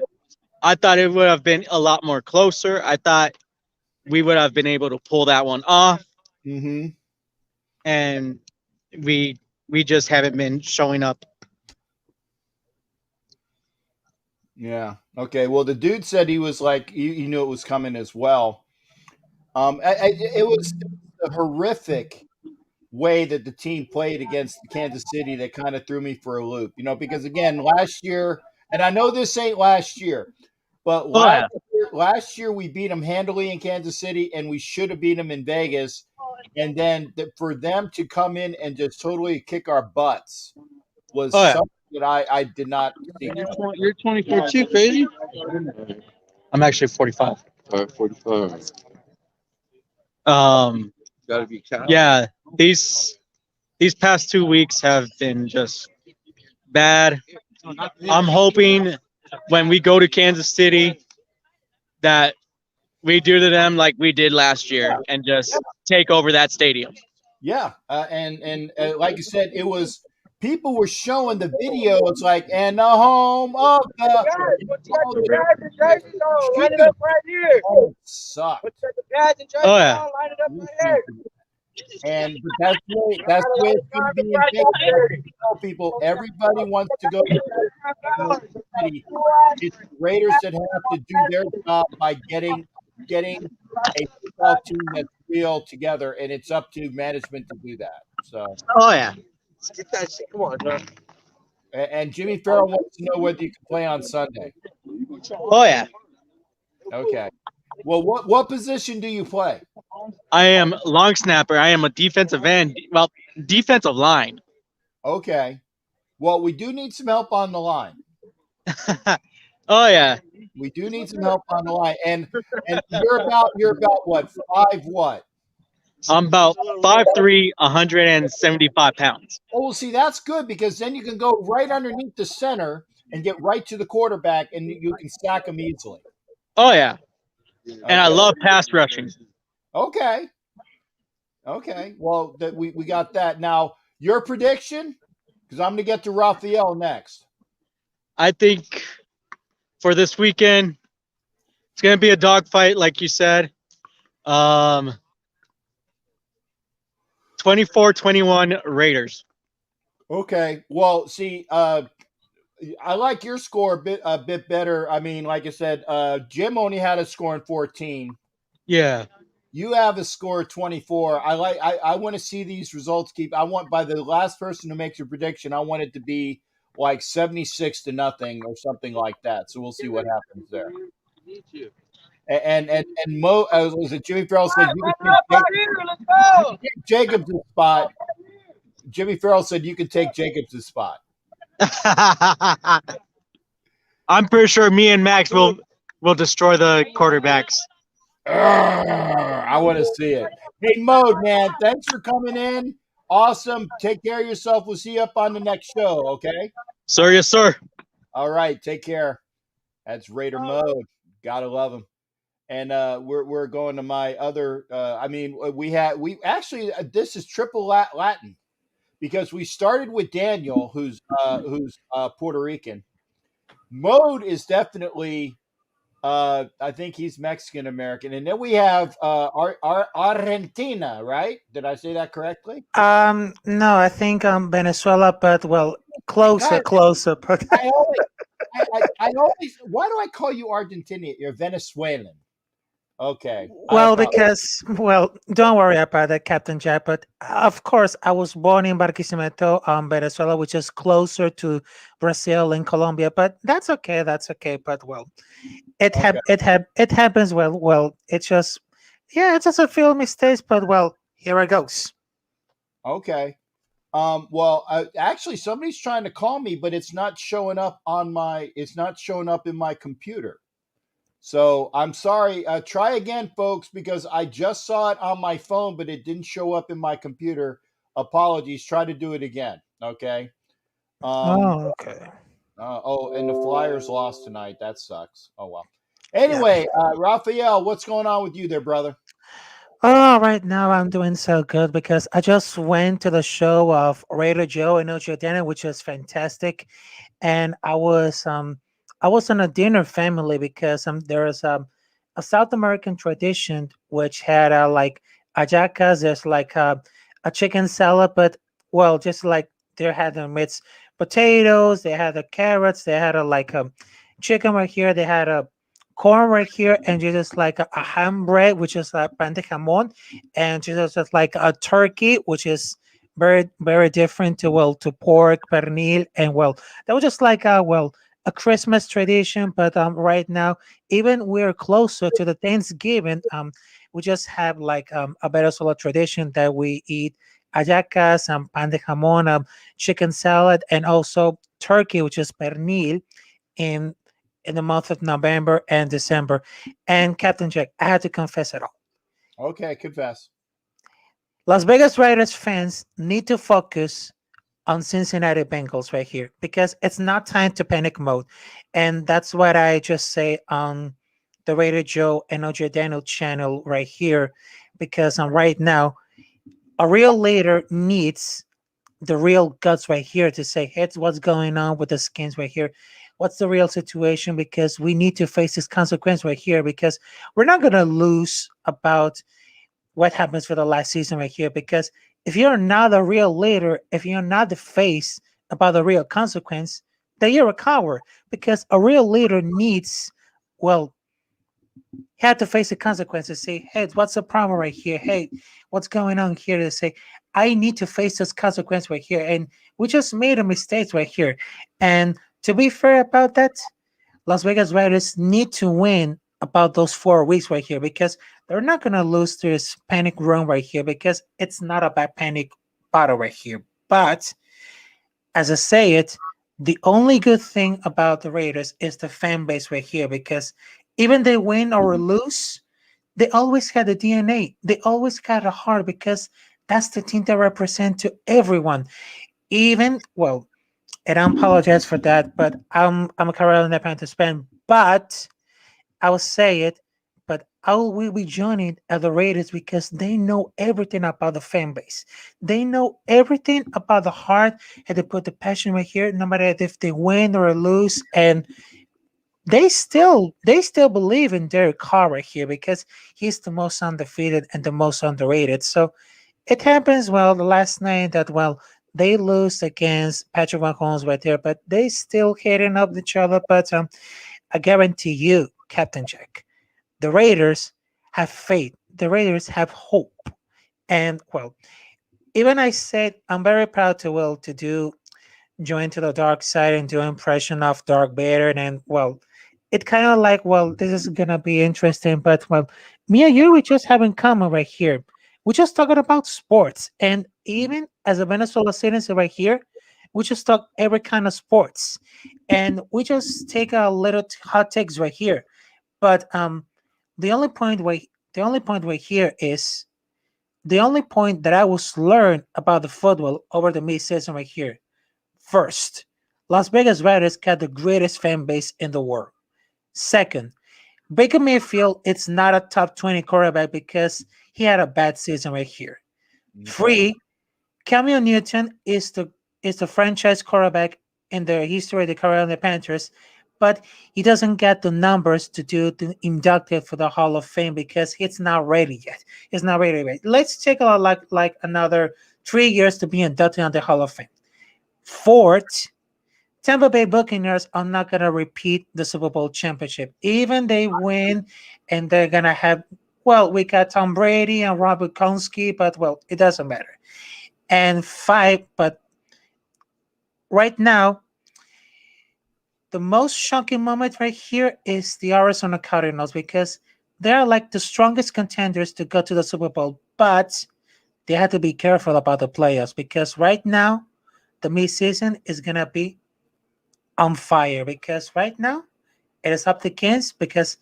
[SPEAKER 5] I thought it would have been a lot more closer. I thought we would have been able to pull that one off.
[SPEAKER 2] Mm-hmm.
[SPEAKER 5] And we just haven't been showing up.
[SPEAKER 2] Yeah. Okay. Well, the dude said he was like, he knew it was coming as well. It was a horrific way that the team played against Kansas City that kind of threw me for a loop, because again, last year, and I know this ain't last year, but last year we beat them handily in Kansas City and we should have beat them in Vegas. And then for them to come in and just totally kick our butts was something that I did not see.
[SPEAKER 5] You're 24 too, crazy? I'm actually 45.
[SPEAKER 6] 45. Gotta be counted.
[SPEAKER 5] Yeah, these past 2 weeks have been just bad. I'm hoping when we go to Kansas City that we do to them like we did last year and just take over that stadium.
[SPEAKER 2] Yeah, and like you said, it was people were showing the video. It's like, and the home of the sucked.
[SPEAKER 5] Oh yeah.
[SPEAKER 2] And that's the way it's going to be in Vegas. Tell people, everybody wants to go to the city. It's the Raiders that have to do their job by getting a football team that's real together, and it's up to management to do that. So.
[SPEAKER 5] Oh yeah.
[SPEAKER 6] Let's get that shit. Come on, bro.
[SPEAKER 2] And Jimmy Farrell wants to know whether you can play on Sunday.
[SPEAKER 5] Oh yeah.
[SPEAKER 2] Okay. Well, what position do you play?
[SPEAKER 5] I am long snapper. I am a defensive end. Well, defensive line.
[SPEAKER 2] Okay. Well, we do need some help on the line.
[SPEAKER 5] Oh yeah.
[SPEAKER 2] We do need some help on the line. And you're about what? 5 what?
[SPEAKER 5] I'm about 5'3", 175 pounds.
[SPEAKER 2] Oh, well, see, that's good because then you can go right underneath the center and get right to the quarterback, and you can sack them easily.
[SPEAKER 5] Oh yeah.
[SPEAKER 2] Okay.
[SPEAKER 5] And I love pass rushing.
[SPEAKER 2] Okay. Okay. Well, that we got that. Now, your prediction, because I'm going to get to Raphael next.
[SPEAKER 5] I think for this weekend, it's going to be a dogfight, like you said. 24-21 Raiders.
[SPEAKER 2] Okay. Well, see, I like your score a bit better. I mean, like I said, Jim only had a score in 14.
[SPEAKER 5] Yeah.
[SPEAKER 2] You have a score of 24. I want to see these results keep. I want by the last person who makes a prediction, I want it to be like 76-0 or something like that. So we'll see what happens there. And Mo, was it Jimmy Farrell said you can take Jacobs' spot. Jimmy Farrell said you can take Jacobs' spot.
[SPEAKER 5] I'm pretty sure me and Max will destroy the quarterbacks.
[SPEAKER 2] I want to see it. Hey, Mode, man, thanks for coming in. Awesome. Take care of yourself. We'll see you up on the next show, okay?
[SPEAKER 5] Sir, yes, sir.
[SPEAKER 2] All right, take care. That's Raider Mode. Gotta love him. And we're going to my other. We actually this is triple Latin because we started with Daniel, who's Puerto Rican. Mode is definitely. I think he's Mexican American, and then we have Argentina, right? Did I say that correctly?
[SPEAKER 7] No, I think Venezuela, but well, closer. But
[SPEAKER 2] I always. Why do I call you Argentinian? You're Venezuelan. Okay.
[SPEAKER 7] well, don't worry about that, Captain Jack. But of course, I was born in Barquisimeto, Venezuela, which is closer to Brazil and Colombia. But that's okay. That's okay. But well, it happens. Well, it's just a few mistakes. But well, here it goes.
[SPEAKER 2] Okay. Actually, somebody's trying to call me, but it's not showing up It's not showing up in my computer. So I'm sorry. Try again, folks, because I just saw it on my phone, but it didn't show up in my computer. Apologies. Try to do it again. Okay.
[SPEAKER 7] Okay.
[SPEAKER 2] And the Flyers lost tonight. That sucks. Oh well. Anyway, Raphael, what's going on with you there, brother?
[SPEAKER 7] Oh, right now I'm doing so good because I just went to the show of Raider Joe and Ocho Dana, which was fantastic, and I was on a dinner family because there's a South American tradition which had like hallacas. There's like a chicken salad, but well, just like they had them with potatoes, they had the carrots, they had a chicken right here, they had a corn right here, and just like a ham bread, which is like pan de jamon, and just like a turkey, which is very very different to pork pernil, and well, that was just like a Christmas tradition. But right now, even we're closer to the Thanksgiving, we just have like a Venezuela tradition that we eat hallacas and pan de jamon, chicken salad, and also turkey, which is pernil, in the month of November and December. And Captain Jack, I had to confess it all.
[SPEAKER 2] Okay, confess.
[SPEAKER 7] Las Vegas Raiders fans need to focus on Cincinnati Bengals right here because it's not time to panic mode. And that's what I just say on the Raider Joe and OJ Daniel channel right here, because right now, a real leader needs the real guts right here to say, hey, what's going on with the Skins right here? What's the real situation? Because we need to face this consequence right here, because we're not going to lose about what happens for the last season right here. Because if you're not the real leader, if you're not the face about the real consequence, then you're a coward. Because a real leader needs, well, he had to face the consequences. Say, hey, what's the problem right here? Hey, what's going on here? To say, I need to face this consequence right here. And we just made a mistake right here. And to be fair about that, Las Vegas Raiders need to win about those 4 weeks right here, because they're not going to lose this panic run right here, because it's not a bad panic battle right here. But as I say it, the only good thing about the Raiders is the fan base right here, because even they win or lose, they always had the DNA. They always got a heart, because that's the team that represent to everyone. Even, well, and I apologize for that, but I'm a Carolina Panthers fan. But I will say it, but I will be joining at the Raiders because they know everything about the fan base. They know everything about the heart, and they put the passion right here, no matter if they win or lose. And they still believe in Derek Carr right here because he's the most undefeated and the most underrated. So it happens the last night that they lose against Patrick Mahomes right there, but they still hitting up each other. But I guarantee you, Captain Jack, the Raiders have faith. The Raiders have hope. And even I said I'm very proud to do join to the dark side and do impression of Dark Vader. And it kind of like this is gonna be interesting. But me and you, we just have in common right here. We're just talking about sports, and even as a Venezuela citizen right here, we just talk every kind of sports, and we just take a little hot takes right here. But the only point right the only point right here is the only point that I was learned about the football over the mid-season right here. First, Las Vegas Raiders got the greatest fan base in the world. Second, Baker Mayfield it's not a top 20 quarterback because he had a bad season right here. Three, Cam Newton is the franchise quarterback in the history of the Carolina Panthers, but he doesn't get the numbers to do the inducted for the Hall of Fame because he's not ready yet. He's not ready yet. Let's take a like another 3 years to be inducted on the Hall of Fame. Fourth, Tampa Bay Buccaneers are not gonna repeat the Super Bowl championship. Even they win, and they're gonna have we got Tom Brady and Robert Konsky, but it doesn't matter. And five, but right now, the most shocking moment right here is the Arizona Cardinals because they're like the strongest contenders to go to the Super Bowl, but they have to be careful about the playoffs because right now, the mid-season is gonna be on fire because right now it is up to Kings because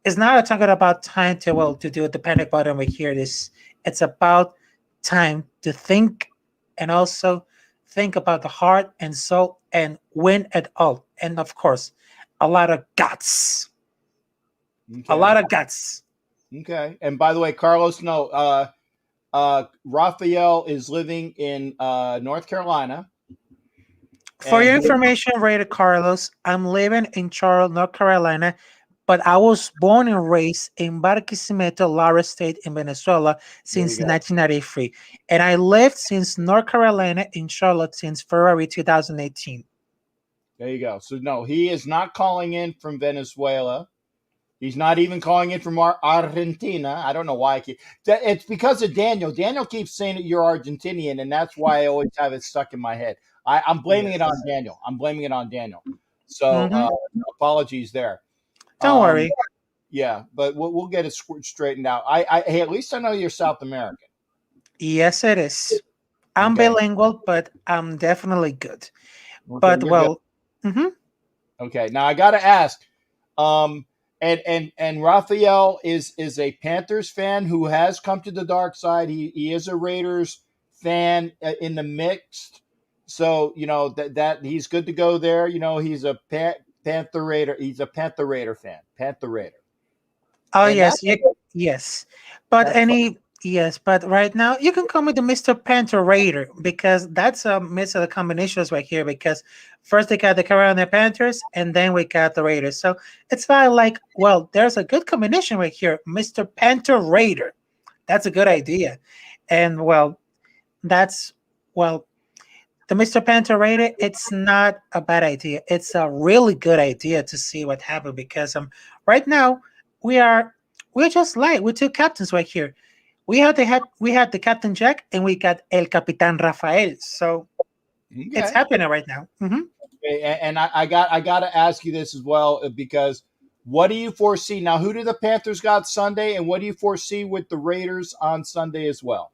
[SPEAKER 7] it's not talking about time to do the panic button right here. It's about time to think and also think about the heart and soul and win it all. And of course, a lot of guts.
[SPEAKER 2] Okay.
[SPEAKER 7] A lot of guts.
[SPEAKER 2] Okay. And by the way, Carlos, no, Raphael is living in North Carolina.
[SPEAKER 7] For your
[SPEAKER 2] And
[SPEAKER 7] information, Raider Carlos, I'm living in Charlotte, North Carolina, but I was born and raised in Barquisimeto, Lara State in Venezuela since 1993. And I lived since North Carolina in Charlotte since February 2018.
[SPEAKER 2] There you go. So, no, he is not calling in from Venezuela. He's not even calling in from Argentina. I don't know why. It's because of Daniel. Daniel keeps saying that you're Argentinian, and that's why I always have it stuck in my head. I'm blaming it on Daniel. So apologies there.
[SPEAKER 7] Don't worry.
[SPEAKER 2] Yeah, but we'll get it straightened out. Hey, at least I know you're South American.
[SPEAKER 7] Yes, it is. I'm
[SPEAKER 2] Okay.
[SPEAKER 7] bilingual, but I'm definitely good.
[SPEAKER 2] Okay,
[SPEAKER 7] But
[SPEAKER 2] you're good. Okay, now I got to ask. And Raphael is a Panthers fan who has come to the dark side. He is a Raiders fan in the mixed. So, that he's good to go there. He's a Panther Raider. He's a Panther Raider fan. Panther Raider.
[SPEAKER 7] Oh,
[SPEAKER 2] And
[SPEAKER 7] yes. Yes. But
[SPEAKER 2] that's
[SPEAKER 7] yes, but right now you can call me the Mr. Panther Raider because that's a mix of the combinations right here because first they got the Carolina Panthers and then we got the Raiders. So it's not like, there's a good combination right here. Mr. Panther Raider. That's a good idea. And that's the Mr. Panther Raider, it's not a bad idea. It's a really good idea to see what happened because right now we're just with two captains right here. We had the Captain Jack and we got El Capitan Rafael. So it's happening right now.
[SPEAKER 2] Okay, and I got to ask you this as well because what do you foresee now? Who do the Panthers got Sunday, and what do you foresee with the Raiders on Sunday as well?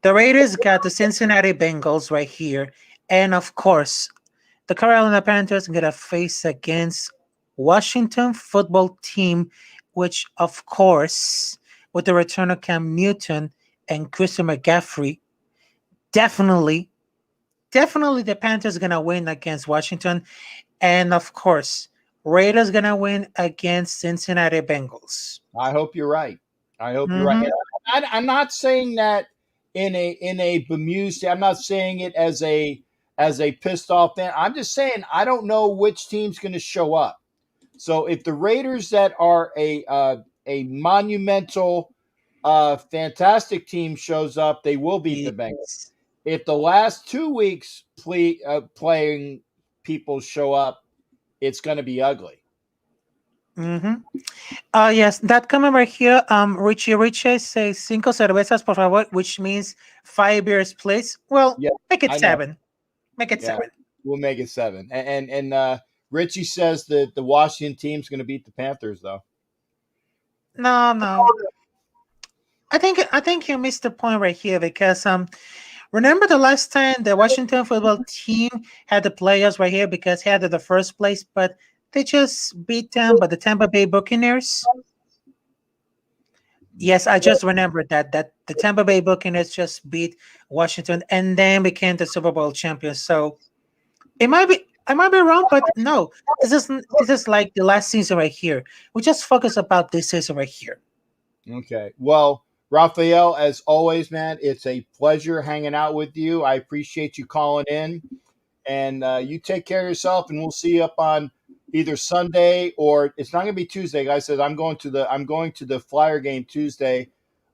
[SPEAKER 7] The Raiders got the Cincinnati Bengals right here, and of course, the Carolina Panthers going to face against Washington Football Team, which of course, with the return of Cam Newton and Christian McCaffrey, definitely the Panthers are going to win against Washington. And of course, Raiders gonna win against Cincinnati Bengals.
[SPEAKER 2] I hope you're right. I hope you're
[SPEAKER 7] Mhm.
[SPEAKER 2] right. And I'm not saying that in a bemused. I'm not saying it as a pissed off fan. I'm just saying I don't know which team's going to show up. So if the Raiders that are a monumental, fantastic team shows up, they will beat the Bengals.
[SPEAKER 7] Yes.
[SPEAKER 2] If the last 2 weeks playing people show up, it's going to be ugly.
[SPEAKER 7] Mhm. Yes, that comment right here. Richie says cinco cervezas, por favor, which means 5 beers, please. Well,
[SPEAKER 2] Yeah,
[SPEAKER 7] make it
[SPEAKER 2] I know.
[SPEAKER 7] 7. Make it
[SPEAKER 2] Yeah.
[SPEAKER 7] 7.
[SPEAKER 2] We'll make it 7. And Richie says that the Washington team's going to beat the Panthers, though.
[SPEAKER 7] No. I think you missed the point right here because remember the last time the Washington football team had the playoffs right here because he had the first place, but they just beat them by the Tampa Bay Buccaneers. Yes, I just remembered that the Tampa Bay Buccaneers just beat Washington and then became the Super Bowl champions. So I might be wrong, but no, this is like the last season right here. We just focus about this season right here.
[SPEAKER 2] Okay. Well, Raphael, as always, man, it's a pleasure hanging out with you. I appreciate you calling in, and you take care of yourself. And we'll see you up on either Sunday or it's not going to be Tuesday. Guy says I'm going to the Flyer game Tuesday.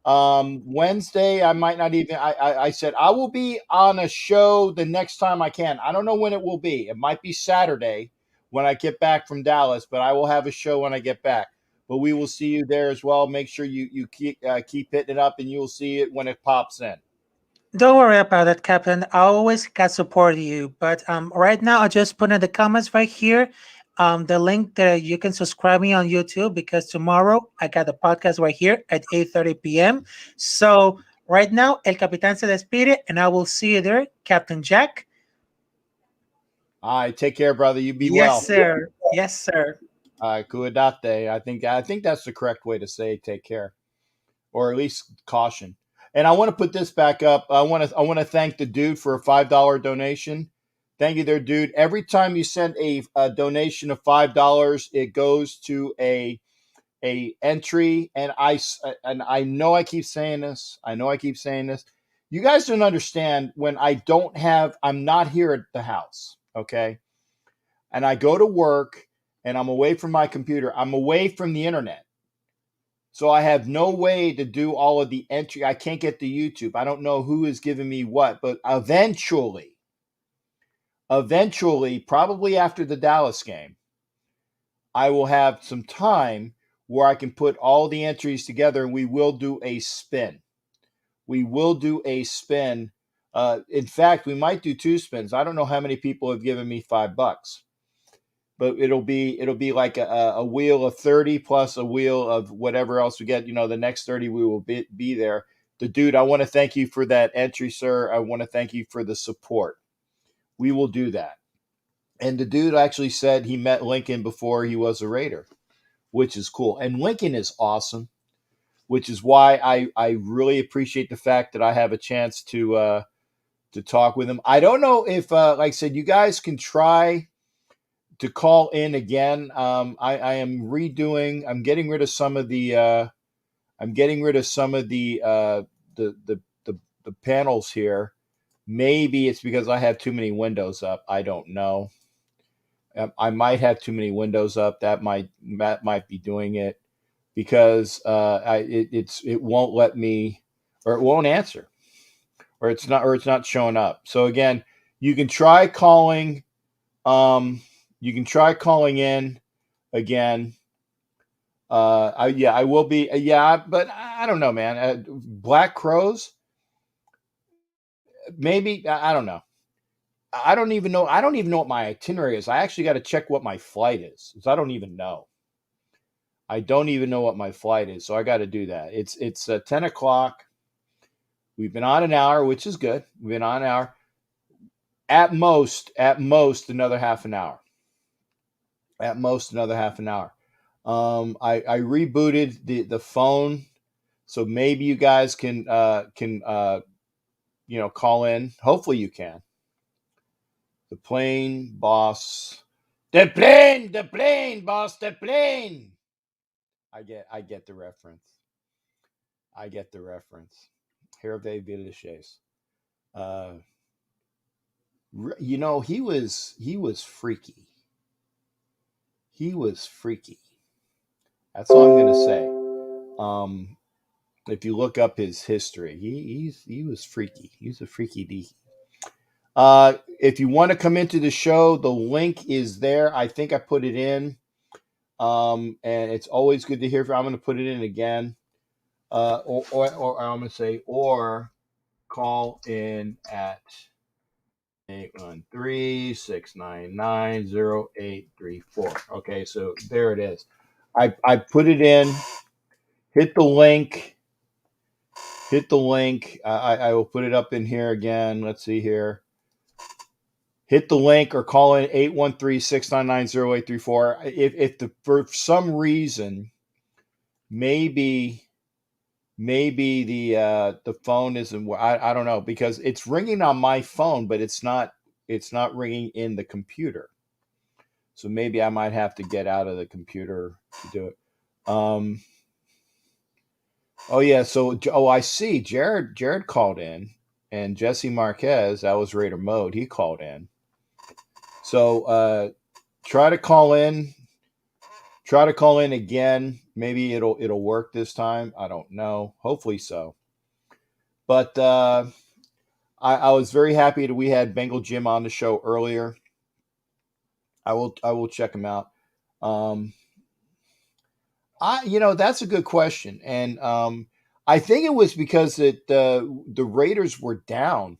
[SPEAKER 2] Wednesday, I might not even. I said I will be on a show the next time I can. I don't know when it will be. It might be Saturday when I get back from Dallas, but I will have a show when I get back. But we will see you there as well. Make sure you keep hitting it up, and you will see it when it pops in.
[SPEAKER 7] Don't worry about it, Captain. I always can support you. But right now, I just put in the comments right here the link that you can subscribe me on YouTube because tomorrow I got the podcast right here at 8:30 p.m. So right now, El Capitán se despide, and I will see you there, Captain Jack.
[SPEAKER 2] All right, take care, brother. You be
[SPEAKER 7] Yes,
[SPEAKER 2] well.
[SPEAKER 7] sir. Yes, sir.
[SPEAKER 2] Cuidate. I think that's the correct way to say take care, or at least caution. And I want to put this back up. I want to thank the dude for a $5 donation. Thank you, there, dude. Every time you send a donation of $5, it goes to a entry. And I know I keep saying this. You guys don't understand when I'm not here at the house. Okay, and I go to work and I'm away from my computer. I'm away from the internet. So I have no way to do all of the entry. I can't get to YouTube. I don't know who is giving me what, but eventually, probably after the Dallas game, I will have some time where I can put all the entries together and we will do a spin. In fact, we might do 2 spins. I don't know how many people have given me $5. But it'll be like a wheel of 30 plus a wheel of whatever else we get. The next 30 we will be there. The dude, I want to thank you for that entry, sir. I want to thank you for the support. We will do that. And the dude actually said he met Lincoln before he was a Raider, which is cool. And Lincoln is awesome, which is why I really appreciate the fact that I have a chance to talk with him. I don't know if, like I said, you guys can try to call in again. I am redoing. I'm getting rid of some of the. The panels here. Maybe it's because I have too many windows up. I don't know. I might have too many windows up. That might be doing it because it won't let me, or it won't answer, or it's not showing up. So again, you can try calling. You can try calling in again. I will be. But I don't know, man. Black Crows. Maybe I don't know. I don't even know. I don't even know what my itinerary is. I actually got to check what my flight is. So I don't even know. I don't even know what my flight is. So I got to do that. It's 10 o'clock. We've been on an hour, which is good. We've been on an hour. At most, another half an hour. At most, another half an hour. I rebooted the phone, so maybe you guys can call in. Hopefully you can. The Plane Boss The plane, boss, the plane. I get the reference. I get the reference. Hervé Villechaize. You know, he was freaky. He was freaky. That's all I'm gonna say. If you look up his history, he was freaky. He was a freaky deaky. If you want to come into the show, the link is there. I think I put it in. And it's always good to hear from. I'm going to put it in again. Or I'm going to say, or call in at 813-699-0834. Okay, so there it is. I put it in. Hit the link. I will put it up in here again. Let's see here. Hit the link or call in 813-699-0834. If for some reason maybe the phone isn't, I don't know, because it's ringing on my phone, but it's not ringing in the computer. So maybe I might have to get out of the computer to do it. Oh yeah, so I see Jared called in, and Jesse Marquez, that was Raider Mode, he called in. So try to call in again. Maybe it'll work this time. I don't know. Hopefully so. But I was very happy that we had Bengal Jim on the show earlier. I will check him out. That's a good question, and I think it was because the Raiders were down,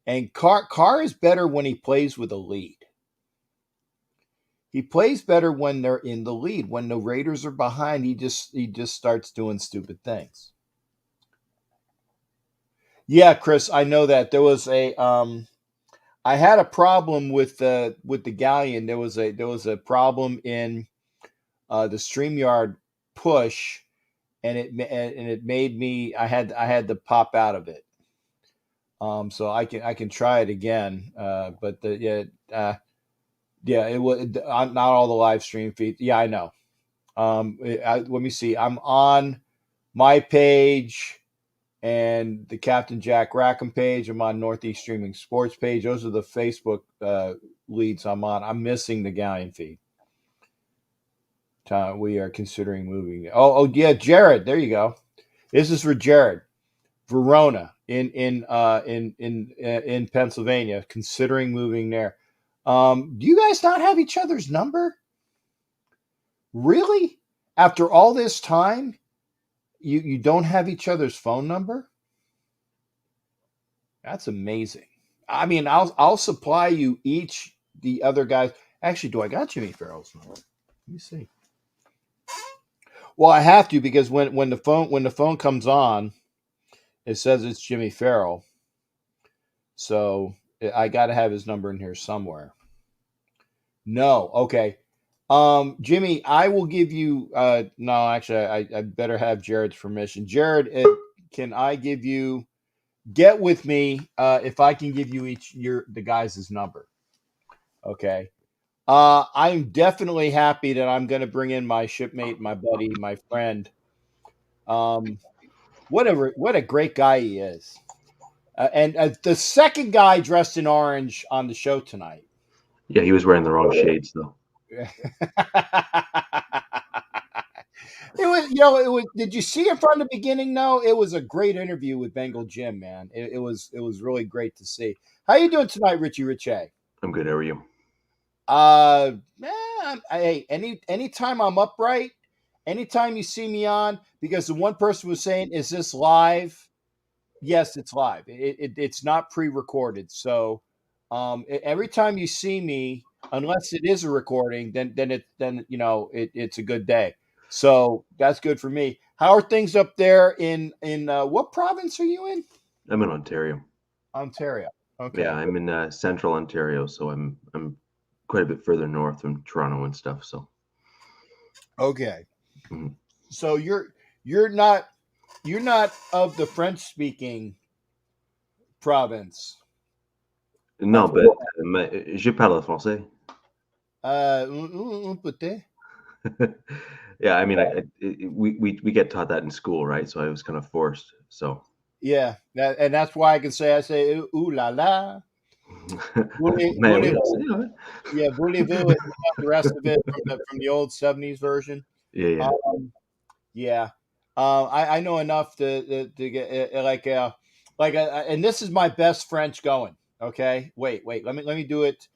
[SPEAKER 2] and Carr is better when he plays with a lead. He plays better when they're in the lead. When the Raiders are behind, he just starts doing stupid things. Yeah, Chris, I know that there was a I had a problem with the Galleon. There was a problem in the StreamYard push, and it made me I had to pop out of it. So I can try it again. But it was not all the live stream feed. Yeah, I know. Let me see. I'm on my page and the Captain Jack Rackham page. I'm on Northeast Streaming Sports page. Those are the Facebook leads I'm on. I'm missing the Galleon feed. We are considering moving. Oh yeah, Jared. There you go. This is for Jared. Verona in Pennsylvania, considering moving there. Do you guys not have each other's number? Really? After all this time, you don't have each other's phone number? That's amazing. I mean, I'll supply you each the other guys. Actually, do I got Jimmy Farrell's number? Let me see. Well, I have to, because when the phone comes on, it says it's Jimmy Farrell. So I got to have his number in here somewhere. No, okay. Jimmy, I will give you. No, actually, I better have Jared's permission. Jared, can I give you? Get with me if I can give you the guys' number. Okay. I'm definitely happy that I'm going to bring in my shipmate, my buddy, my friend. What a great guy he is. And the second guy dressed in orange on the show tonight.
[SPEAKER 6] Yeah, he was wearing the wrong shades though.
[SPEAKER 2] It was. Did you see it from the beginning? No, it was a great interview with Bengal Jim, man. It was really great to see. How you doing tonight, Richie Richey?
[SPEAKER 6] I'm good. How are you?
[SPEAKER 2] Man, hey, anytime I'm upright, anytime you see me on, because the one person was saying, "Is this live?" Yes, it's live. It's not pre-recorded. So, every time you see me, unless it is a recording, then it's a good day. So that's good for me. How are things up there in what province are you in?
[SPEAKER 6] I'm in Ontario.
[SPEAKER 2] Ontario. Okay.
[SPEAKER 6] Yeah, I'm in central Ontario, so I'm quite a bit further north from Toronto and stuff. So.
[SPEAKER 2] Okay.
[SPEAKER 6] Mm-hmm.
[SPEAKER 2] So you're not of the French-speaking province.
[SPEAKER 6] Non, but je parle français.
[SPEAKER 2] Peut-être.
[SPEAKER 6] Yeah, I mean, we get taught that in school, right? So I was kind of forced. So
[SPEAKER 2] Yeah, and that's why I say ooh la la.
[SPEAKER 6] man, we don't say
[SPEAKER 2] Voulez-vous?
[SPEAKER 6] it.
[SPEAKER 2] Yeah, voulez-vous, and the rest of it from the old '70s version.
[SPEAKER 6] Yeah, yeah.
[SPEAKER 2] Yeah, I know enough to get and this is my best French going. Okay, wait, let me do it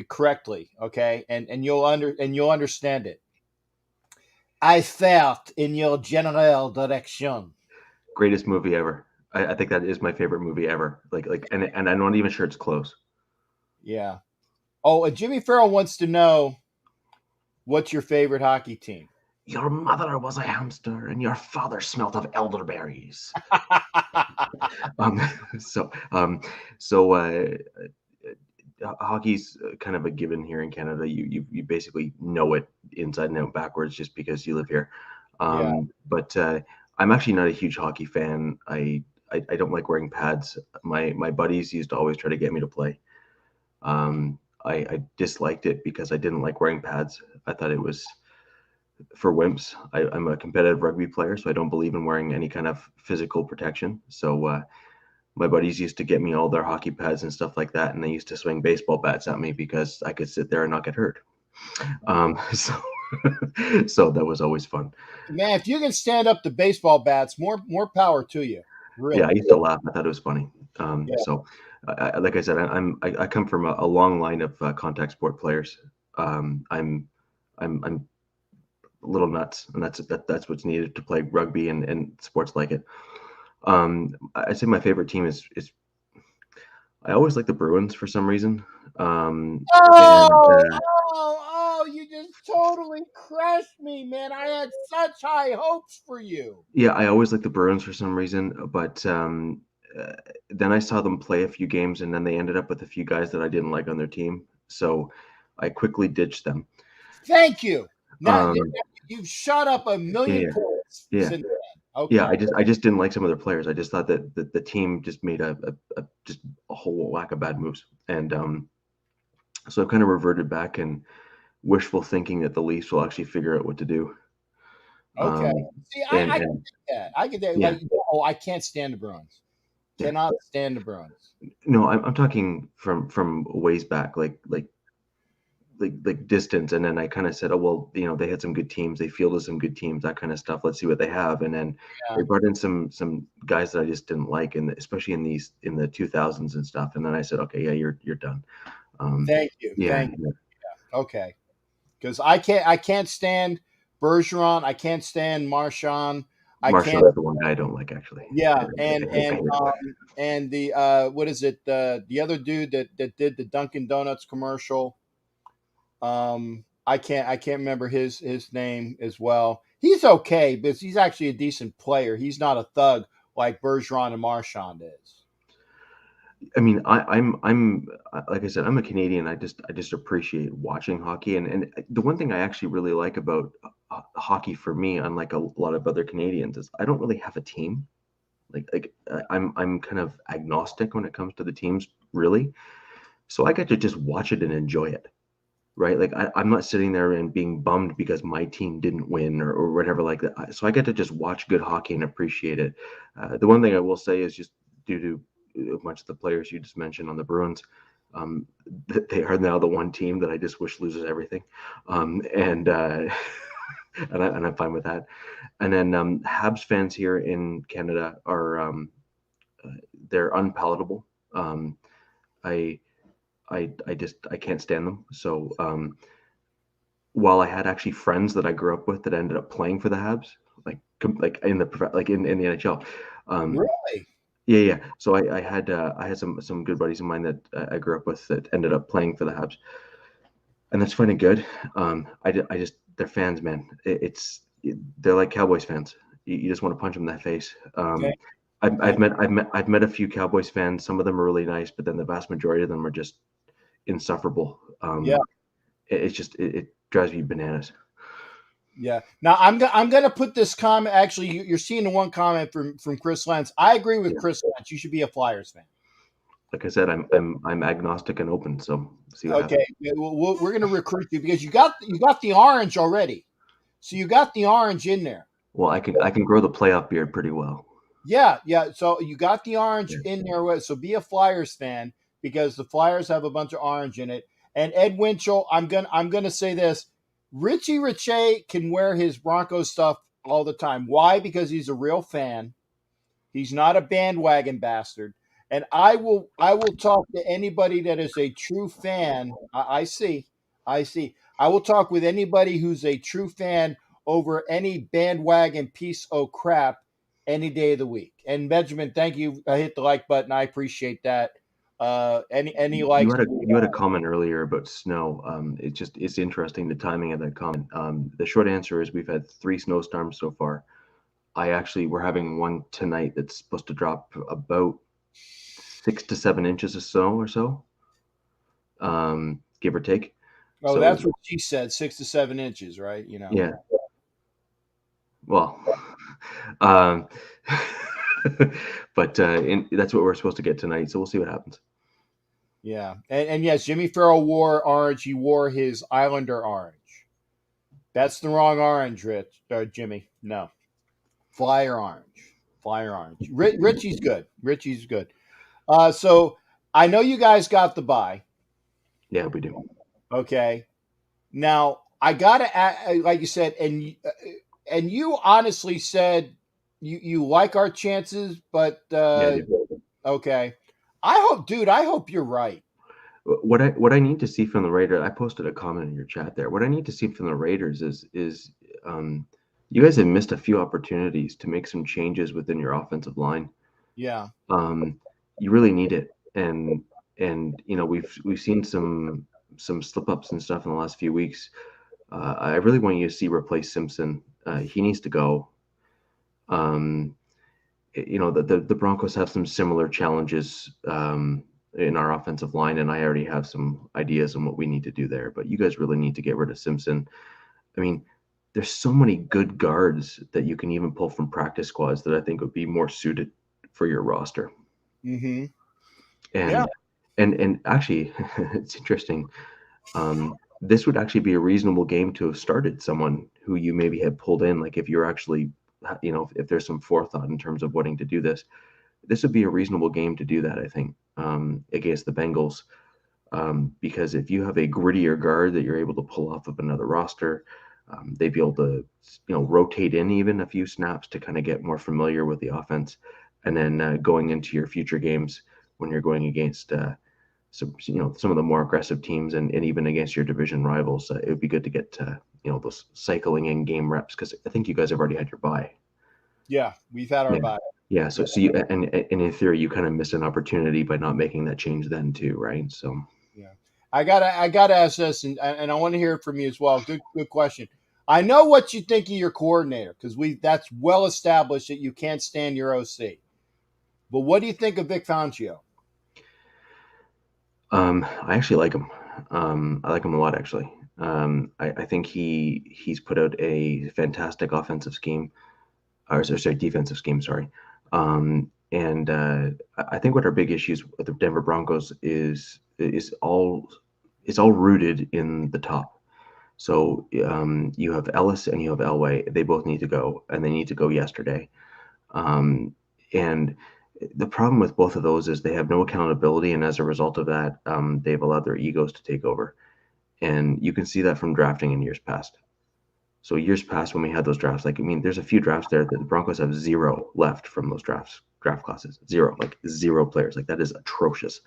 [SPEAKER 2] correctly. Okay, and you'll understand it. I felt in your general direction.
[SPEAKER 6] Greatest movie ever. I think that is my favorite movie ever. And I'm not even sure it's close.
[SPEAKER 2] Yeah. Oh, Jimmy Farrell wants to know what's your favorite hockey team.
[SPEAKER 6] Your mother was a hamster, and your father smelt of elderberries. um, so, um, so hockey's kind of a given here in Canada. You basically know it inside and out backwards just because you live here.
[SPEAKER 2] Yeah.
[SPEAKER 6] But I'm actually not a huge hockey fan. I don't like wearing pads. My buddies used to always try to get me to play. I disliked it because I didn't like wearing pads. I thought it was for wimps. I'm a competitive rugby player, so I don't believe in wearing any kind of physical protection. So my buddies used to get me all their hockey pads and stuff like that, and they used to swing baseball bats at me because I could sit there and not get hurt. So so that was always fun.
[SPEAKER 2] Man, if you can stand up to baseball bats, more power to you. Really.
[SPEAKER 6] Yeah, I used to laugh. I thought it was funny.
[SPEAKER 2] Yeah.
[SPEAKER 6] So, like I said, I come from a long line of contact sport players. I'm a little nuts, and that's what's needed to play rugby and sports like it. I'd say my favorite team is I always like the Bruins for some reason.
[SPEAKER 2] You just totally crushed me, man. I had such high hopes for you.
[SPEAKER 6] Yeah, I always like the Bruins for some reason, but then I saw them play a few games, and then they ended up with a few guys that I didn't like on their team, so I quickly ditched them.
[SPEAKER 2] Thank you. Now you've shot up a million points
[SPEAKER 6] yeah.
[SPEAKER 2] since then. Okay.
[SPEAKER 6] Yeah, I just didn't like some of their players. I just thought that the team just made a whole whack of bad moves, and so I've kind of reverted back and wishful thinking that the Leafs will actually figure out what to do.
[SPEAKER 2] Okay. See, I can get that. I get that.
[SPEAKER 6] Yeah.
[SPEAKER 2] Like, I can't stand the Bruins. Cannot stand the Bruins.
[SPEAKER 6] No, I'm talking from ways back, like distance, and then I kind of said, oh well, they had some good teams, they fielded some good teams, that kind of stuff. Let's see what they have, and then they brought in some guys that I just didn't like, and especially in the 2000s and stuff. And then I said, okay, yeah, you're done.
[SPEAKER 2] Thank you.
[SPEAKER 6] Yeah.
[SPEAKER 2] Thank you. Yeah. Okay. Because I can't stand Bergeron. I can't stand Marchand.
[SPEAKER 6] Marchand is the one guy I don't like, actually.
[SPEAKER 2] Yeah, and the what is it? The other dude that did the Dunkin' Donuts commercial. I can't remember his name as well. He's okay, but he's actually a decent player. He's not a thug like Bergeron and Marchand is.
[SPEAKER 6] I mean, I'm like I said, I'm a Canadian. I just appreciate watching hockey, and the one thing I actually really like about hockey for me, unlike a lot of other Canadians, is I don't really have a team. I'm kind of agnostic when it comes to the teams, really. So I get to just watch it and enjoy it, right? Like I'm not sitting there and being bummed because my team didn't win or whatever like that. So I get to just watch good hockey and appreciate it. The one thing I will say is just due to a bunch of the players you just mentioned on the Bruins, they are now the one team that I just wish loses everything, and I'm fine with that. And then Habs fans here in Canada are they're unpalatable. I can't stand them. So while I had actually friends that I grew up with that ended up playing for the Habs, like in the NHL.
[SPEAKER 2] Really?
[SPEAKER 6] Yeah. So I had some good buddies of mine that I grew up with that ended up playing for the Habs, and that's fine and good. They're fans, man. They're like Cowboys fans. You just want to punch them in the face.
[SPEAKER 2] Okay.
[SPEAKER 6] I've met a few Cowboys fans. Some of them are really nice, but then the vast majority of them are just insufferable. It drives me bananas.
[SPEAKER 2] Yeah. Now I'm gonna put this comment. Actually, you're seeing the one comment from Chris Lentz. I agree with Chris Lentz. You should be a Flyers fan.
[SPEAKER 6] like I said, I'm agnostic and open. So see what happens.
[SPEAKER 2] Okay, yeah, we're going to recruit you because you got the orange already. So you got the orange in there.
[SPEAKER 6] Well, I can grow the playoff beard pretty well.
[SPEAKER 2] Yeah, yeah. So you got the orange
[SPEAKER 6] Yeah.
[SPEAKER 2] in there. So be a Flyers fan because the Flyers have a bunch of orange in it. And Ed Winchell, I'm gonna say this: Richie Richey can wear his Broncos stuff all the time. Why? Because he's a real fan. He's not a bandwagon bastard. And I will talk to anybody that is a true fan. I see. I will talk with anybody who's a true fan over any bandwagon piece of crap any day of the week. And Benjamin, thank you. I hit the like button. I appreciate that. Any likes?
[SPEAKER 6] You had a comment earlier about snow. It's interesting the timing of that comment. The short answer is we've had 3 snowstorms so far. We're having one tonight that's supposed to drop about 6 to 7 inches of snow or so, give or take.
[SPEAKER 2] Oh,
[SPEAKER 6] So,
[SPEAKER 2] that's what she said, 6 to 7 inches, right? You know.
[SPEAKER 6] yeah. Well, um, but that's what we're supposed to get tonight. So we'll see what happens.
[SPEAKER 2] Yeah, and yes, Jimmy Farrell wore orange. He wore his Islander orange. That's the wrong orange, Jimmy. No, Flyer orange. Richie's good. Richie's good. So I know you guys got the bye.
[SPEAKER 6] Yeah, we do.
[SPEAKER 2] Okay. Now I gotta, like you said, and you honestly said you like our chances, but
[SPEAKER 6] Yeah, I do.
[SPEAKER 2] okay. I hope you're right.
[SPEAKER 6] What I need to see from the Raiders, I posted a comment in your chat there. What I need to see from the Raiders is you guys have missed a few opportunities to make some changes within your offensive line.
[SPEAKER 2] Yeah.
[SPEAKER 6] You really need it, and we've seen some slip ups and stuff in the last few weeks. I really want you to see replace Simpson. He needs to go. The Broncos have some similar challenges in our offensive line, and I already have some ideas on what we need to do there. But you guys really need to get rid of Simpson. I mean, there's so many good guards that you can even pull from practice squads that I think would be more suited for your roster.
[SPEAKER 2] Mm-hmm.
[SPEAKER 6] And actually, it's interesting. This would actually be a reasonable game to have started someone who you maybe had pulled in. Like if you're actually, if there's some forethought in terms of wanting to do this, this would be a reasonable game to do that, I think, against the Bengals. Because if you have a grittier guard that you're able to pull off of another roster, they'd be able to, rotate in even a few snaps to kind of get more familiar with the offense. And then going into your future games when you're going against some of the more aggressive teams and even against your division rivals, it would be good to get those cycling in game reps, because I think you guys have already had your bye.
[SPEAKER 2] Yeah, we've had our bye.
[SPEAKER 6] Yeah, so you and in theory you kind of missed an opportunity by not making that change then too, right? So
[SPEAKER 2] yeah, I gotta ask this, and I want to hear it from you as well. Good question. I know what you think of your coordinator, because that's well established that you can't stand your OC. But what do you think of Vic Fangio?
[SPEAKER 6] I actually like him. I like him a lot, actually. I think he's put out a fantastic offensive scheme, or sorry, defensive scheme. Sorry. And I think what our big issues with the Denver Broncos is all rooted in the top. So you have Ellis and you have Elway. They both need to go, and they need to go yesterday. And the problem with both of those is they have no accountability, and as a result of that, they've allowed their egos to take over. And you can see that from drafting in years past. So years past, when we had those drafts, there's a few drafts there that the Broncos have 0 left from those draft classes. 0 players. That is atrocious.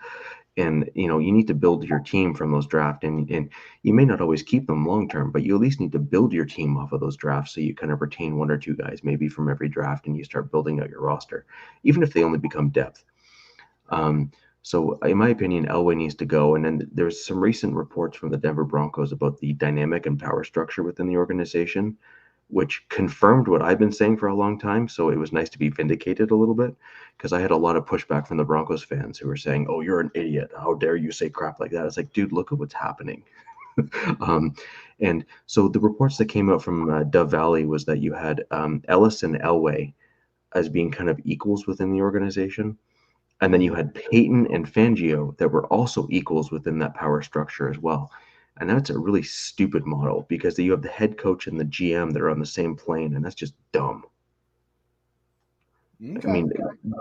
[SPEAKER 6] And you need to build your team from those drafts, and you may not always keep them long term, but you at least need to build your team off of those drafts, so you kind of retain 1 or 2 guys maybe from every draft, and you start building out your roster, even if they only become depth. So in my opinion, Elway needs to go. And then there's some recent reports from the Denver Broncos about the dynamic and power structure within the organization, which confirmed what I've been saying for a long time. So it was nice to be vindicated a little bit, because I had a lot of pushback from the Broncos fans who were saying, "Oh, you're an idiot. How dare you say crap like that?" It's like, dude, look at what's happening. And so the reports that came out from Dove Valley was that you had Ellis and Elway as being kind of equals within the organization. And then you had Peyton and Fangio that were also equals within that power structure as well. And that's a really stupid model because you have the head coach and the GM that are on the same plane, and that's just dumb. I
[SPEAKER 2] Okay.
[SPEAKER 6] mean,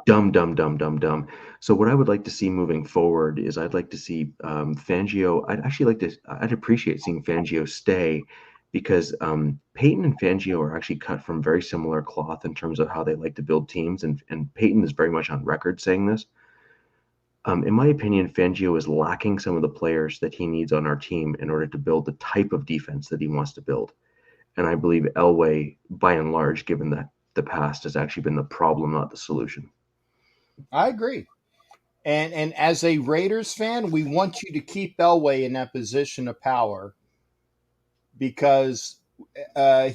[SPEAKER 6] dumb, dumb, dumb, dumb, dumb. So what I would like to see moving forward is I'd like to see Fangio. I'd appreciate seeing Fangio stay because Peyton and Fangio are actually cut from very similar cloth in terms of how they like to build teams. And Peyton is very much on record saying this. In my opinion, Fangio is lacking some of the players that he needs on our team in order to build the type of defense that he wants to build. And I believe Elway, by and large, given that the past, has actually been the problem, not the solution.
[SPEAKER 2] I agree. And as a Raiders fan, we want you to keep Elway in that position of power because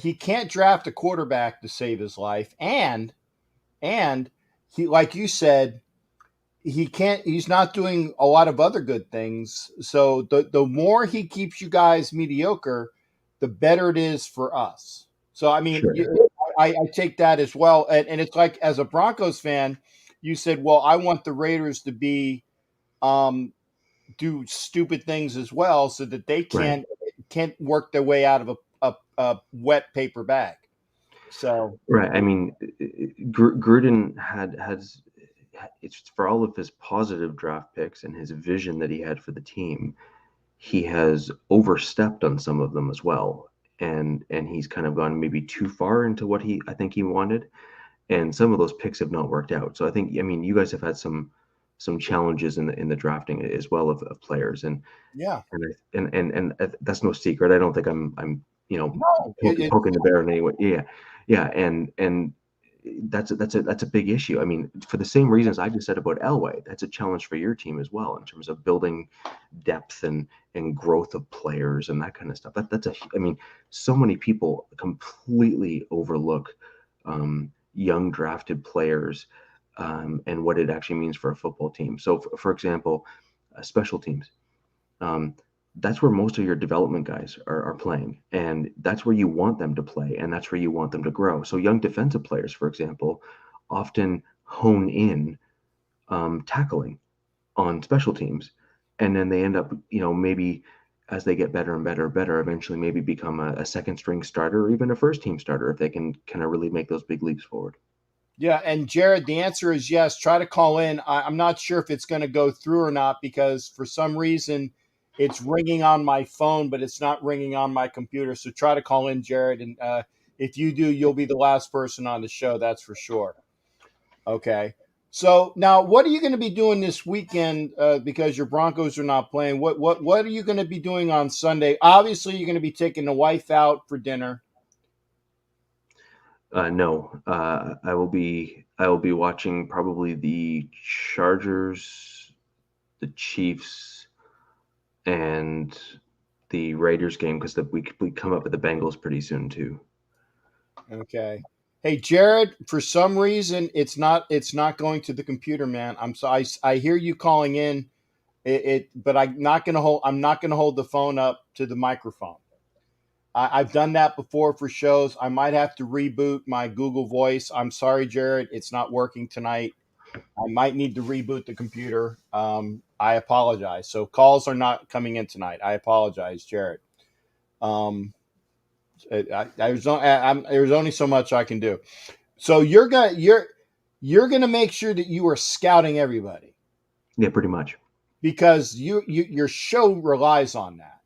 [SPEAKER 2] he can't draft a quarterback to save his life, and he, like you said, he can't. He's not doing a lot of other good things. So the more he keeps you guys mediocre, the better it is for us. So I mean,
[SPEAKER 6] Sure.
[SPEAKER 2] I take that as well, and it's like as a Broncos fan, you said, well, I want the Raiders to be do stupid things as well, so that they
[SPEAKER 6] Right.
[SPEAKER 2] can't work their way out of a wet paper bag. So
[SPEAKER 6] Right. I mean, Gruden has it's for all of his positive draft picks and his vision that he had for the team. He has overstepped on some of them as well, and he's kind of gone maybe too far into what I think he wanted, and some of those picks have not worked out. So I think, I mean, you guys have had some challenges in the drafting as well of players, and
[SPEAKER 2] yeah,
[SPEAKER 6] and that's no secret. I don't think I'm
[SPEAKER 2] no,
[SPEAKER 6] poking the bear in any way. Yeah, and that's a big issue. I mean, for the same reasons I just said about Elway, that's a challenge for your team as well in terms of building depth and growth of players and that kind of stuff. I mean, so many people completely overlook young drafted players and what it actually means for a football team. So, for example, special teams. That's where most of your development guys are playing, and that's where you want them to play, and that's where you want them to grow. So young defensive players, for example, often hone in tackling on special teams, and then they end up, maybe as they get better and better and better, eventually maybe become a second string starter or even a first team starter if they can kind of really make those big leaps forward.
[SPEAKER 2] yeah. And Jared, the answer is yes. Try to call in. I'm not sure if it's going to go through or not because for some reason it's ringing on my phone, but it's not ringing on my computer. So try to call in, Jared, and if you do, you'll be the last person on the show. That's for sure. Okay. So now, what are you going to be doing this weekend? Because your Broncos are not playing. What are you going to be doing on Sunday? Obviously, you're going to be taking the wife out for dinner.
[SPEAKER 6] No, I will be watching probably the Chargers, the Chiefs, and the Raiders game because we come up with the Bengals pretty soon too.
[SPEAKER 2] Okay. Hey, Jared. For some reason, it's not going to the computer, man. I'm sorry. I hear you calling in. But I'm not going to hold the phone up to the microphone. I've done that before for shows. I might have to reboot my Google Voice. I'm sorry, Jared. It's not working tonight. I might need to reboot the computer. I apologize. So calls are not coming in tonight. I apologize, Jared. There's only so much I can do. So you're gonna make sure that you are scouting everybody.
[SPEAKER 6] Yeah, pretty much.
[SPEAKER 2] Because your show relies on that.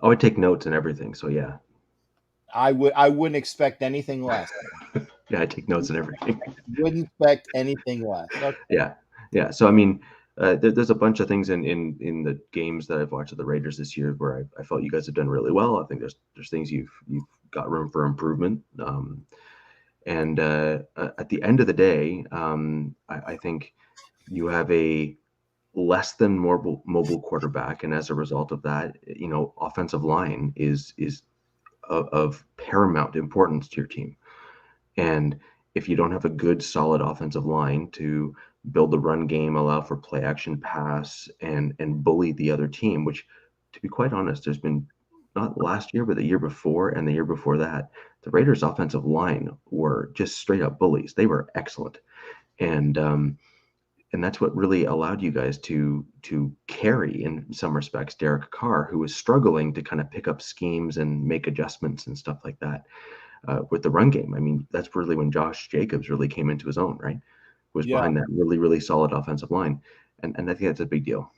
[SPEAKER 6] Oh, I take notes and everything. So yeah.
[SPEAKER 2] I wouldn't expect anything less.
[SPEAKER 6] Yeah, I take notes and everything.
[SPEAKER 2] Wouldn't expect anything less. Okay.
[SPEAKER 6] Yeah. So I mean, there's a bunch of things in the games that I've watched of the Raiders this year where I felt you guys have done really well. I think there's things you've got room for improvement. And at the end of the day, I think you have a less than mobile quarterback, and as a result of that, offensive line is of paramount importance to your team. And if you don't have a good, solid offensive line to build the run game, allow for play action pass, and bully the other team, which, to be quite honest, there's been not last year, but the year before and the year before that, the Raiders' offensive line were just straight up bullies. They were excellent. And that's what really allowed you guys to carry, in some respects, Derek Carr, who was struggling to kind of pick up schemes and make adjustments and stuff like that with the run game. I mean, that's really when Josh Jacobs really came into his own, right? Was behind that really, really solid offensive line. And I think that's a big deal.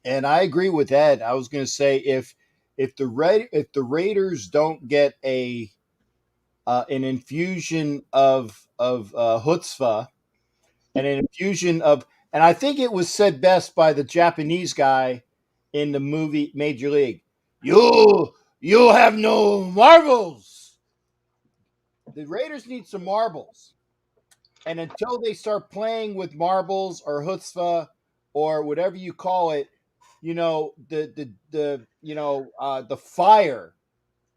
[SPEAKER 2] And I agree with Ed. I was going to say if the Raiders don't get an infusion of chutzpah and an infusion of, and I think it was said best by the Japanese guy in the movie Major League. You have no marbles. The Raiders need some marbles. And until they start playing with marbles or chutzpah or whatever you call it, the fire.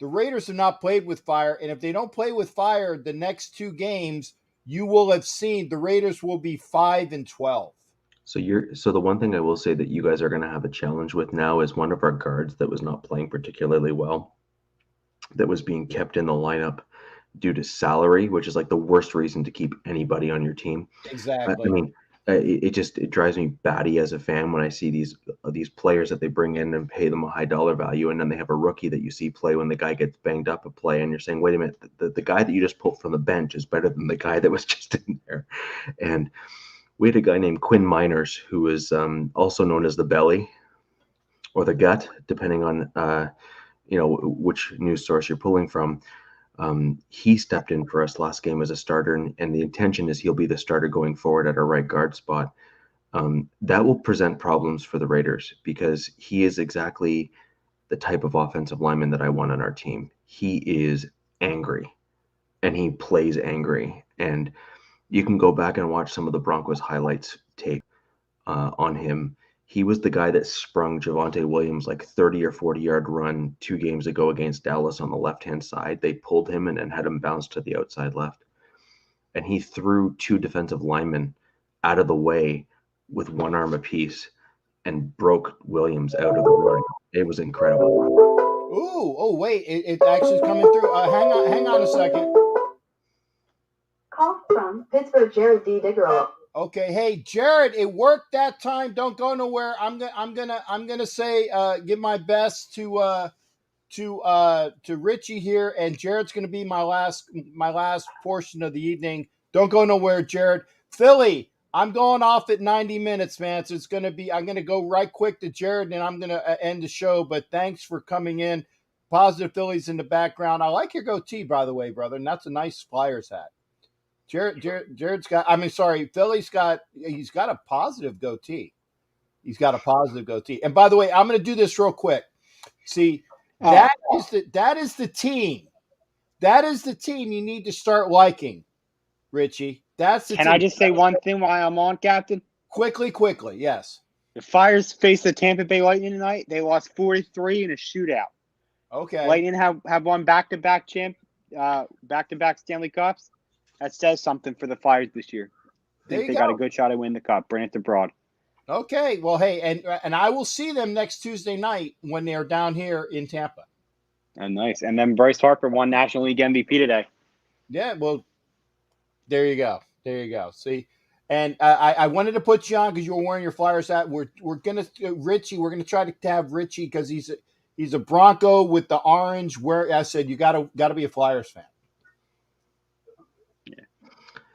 [SPEAKER 2] The Raiders have not played with fire, and if they don't play with fire the next 2 games, you will have seen the Raiders will be 5-12.
[SPEAKER 6] So the one thing I will say that you guys are going to have a challenge with now is one of our guards that was not playing particularly well, that was being kept in the lineup due to salary, which is like the worst reason to keep anybody on your team.
[SPEAKER 2] Exactly.
[SPEAKER 6] I mean, it drives me batty as a fan when I see these players that they bring in and pay them a high dollar value, and then they have a rookie that you see play when the guy gets banged up a play, and you're saying, wait a minute, the guy that you just pulled from the bench is better than the guy that was just in there. And we had a guy named Quinn Miners, who is also known as the belly or the gut, depending on which news source you're pulling from. He stepped in for us last game as a starter, and the intention is he'll be the starter going forward at our right guard spot. That will present problems for the Raiders because he is exactly the type of offensive lineman that I want on our team. He is angry, and he plays angry. And you can go back and watch some of the Broncos highlights tape on him. He was the guy that sprung Javonte Williams like 30 or 40-yard run 2 games ago against Dallas on the left-hand side. They pulled him and had him bounce to the outside left. And he threw 2 defensive linemen out of the way with 1 arm apiece and broke Williams out of the run. It was incredible.
[SPEAKER 2] Wait, it actually is coming through. Hang on a second.
[SPEAKER 8] Call from Pittsburgh, Jared D. Diggerell.
[SPEAKER 2] Okay, hey Jared, it worked that time. Don't go nowhere. I'm gonna say give my best to Richie here, and Jared's gonna be my last portion of the evening. Don't go nowhere, Jared. Philly, I'm going off at 90 minutes, man. So it's gonna be I'm gonna go right quick to Jared, and I'm gonna end the show. But thanks for coming in. Positive Phillies in the background. I like your goatee, by the way, brother, and that's a nice Flyers hat. Jared's got, Philly's got, he's got a positive goatee. And by the way, I'm going to do this real quick. See, that is the team. That is the team you need to start liking, Richie. That's the
[SPEAKER 9] Can
[SPEAKER 2] team.
[SPEAKER 9] I just say one thing while I'm on, Captain?
[SPEAKER 2] Quickly, yes.
[SPEAKER 9] The Flyers faced the Tampa Bay Lightning tonight. They lost 4-3 in a shootout.
[SPEAKER 2] Okay.
[SPEAKER 9] Lightning have won back-to-back Stanley Cups. That says something for the Flyers this year. I think they got a good shot at winning the cup. Bring it to Broad.
[SPEAKER 2] Okay. Well, hey, and I will see them next Tuesday night when they're down here in Tampa.
[SPEAKER 9] Oh, nice. And then Bryce Harper won National League MVP today.
[SPEAKER 2] Yeah, well, there you go. See, and I wanted to put you on because you were wearing your Flyers hat. We're gonna try to have Richie because he's a Bronco with the orange. Where I said you gotta be a Flyers fan.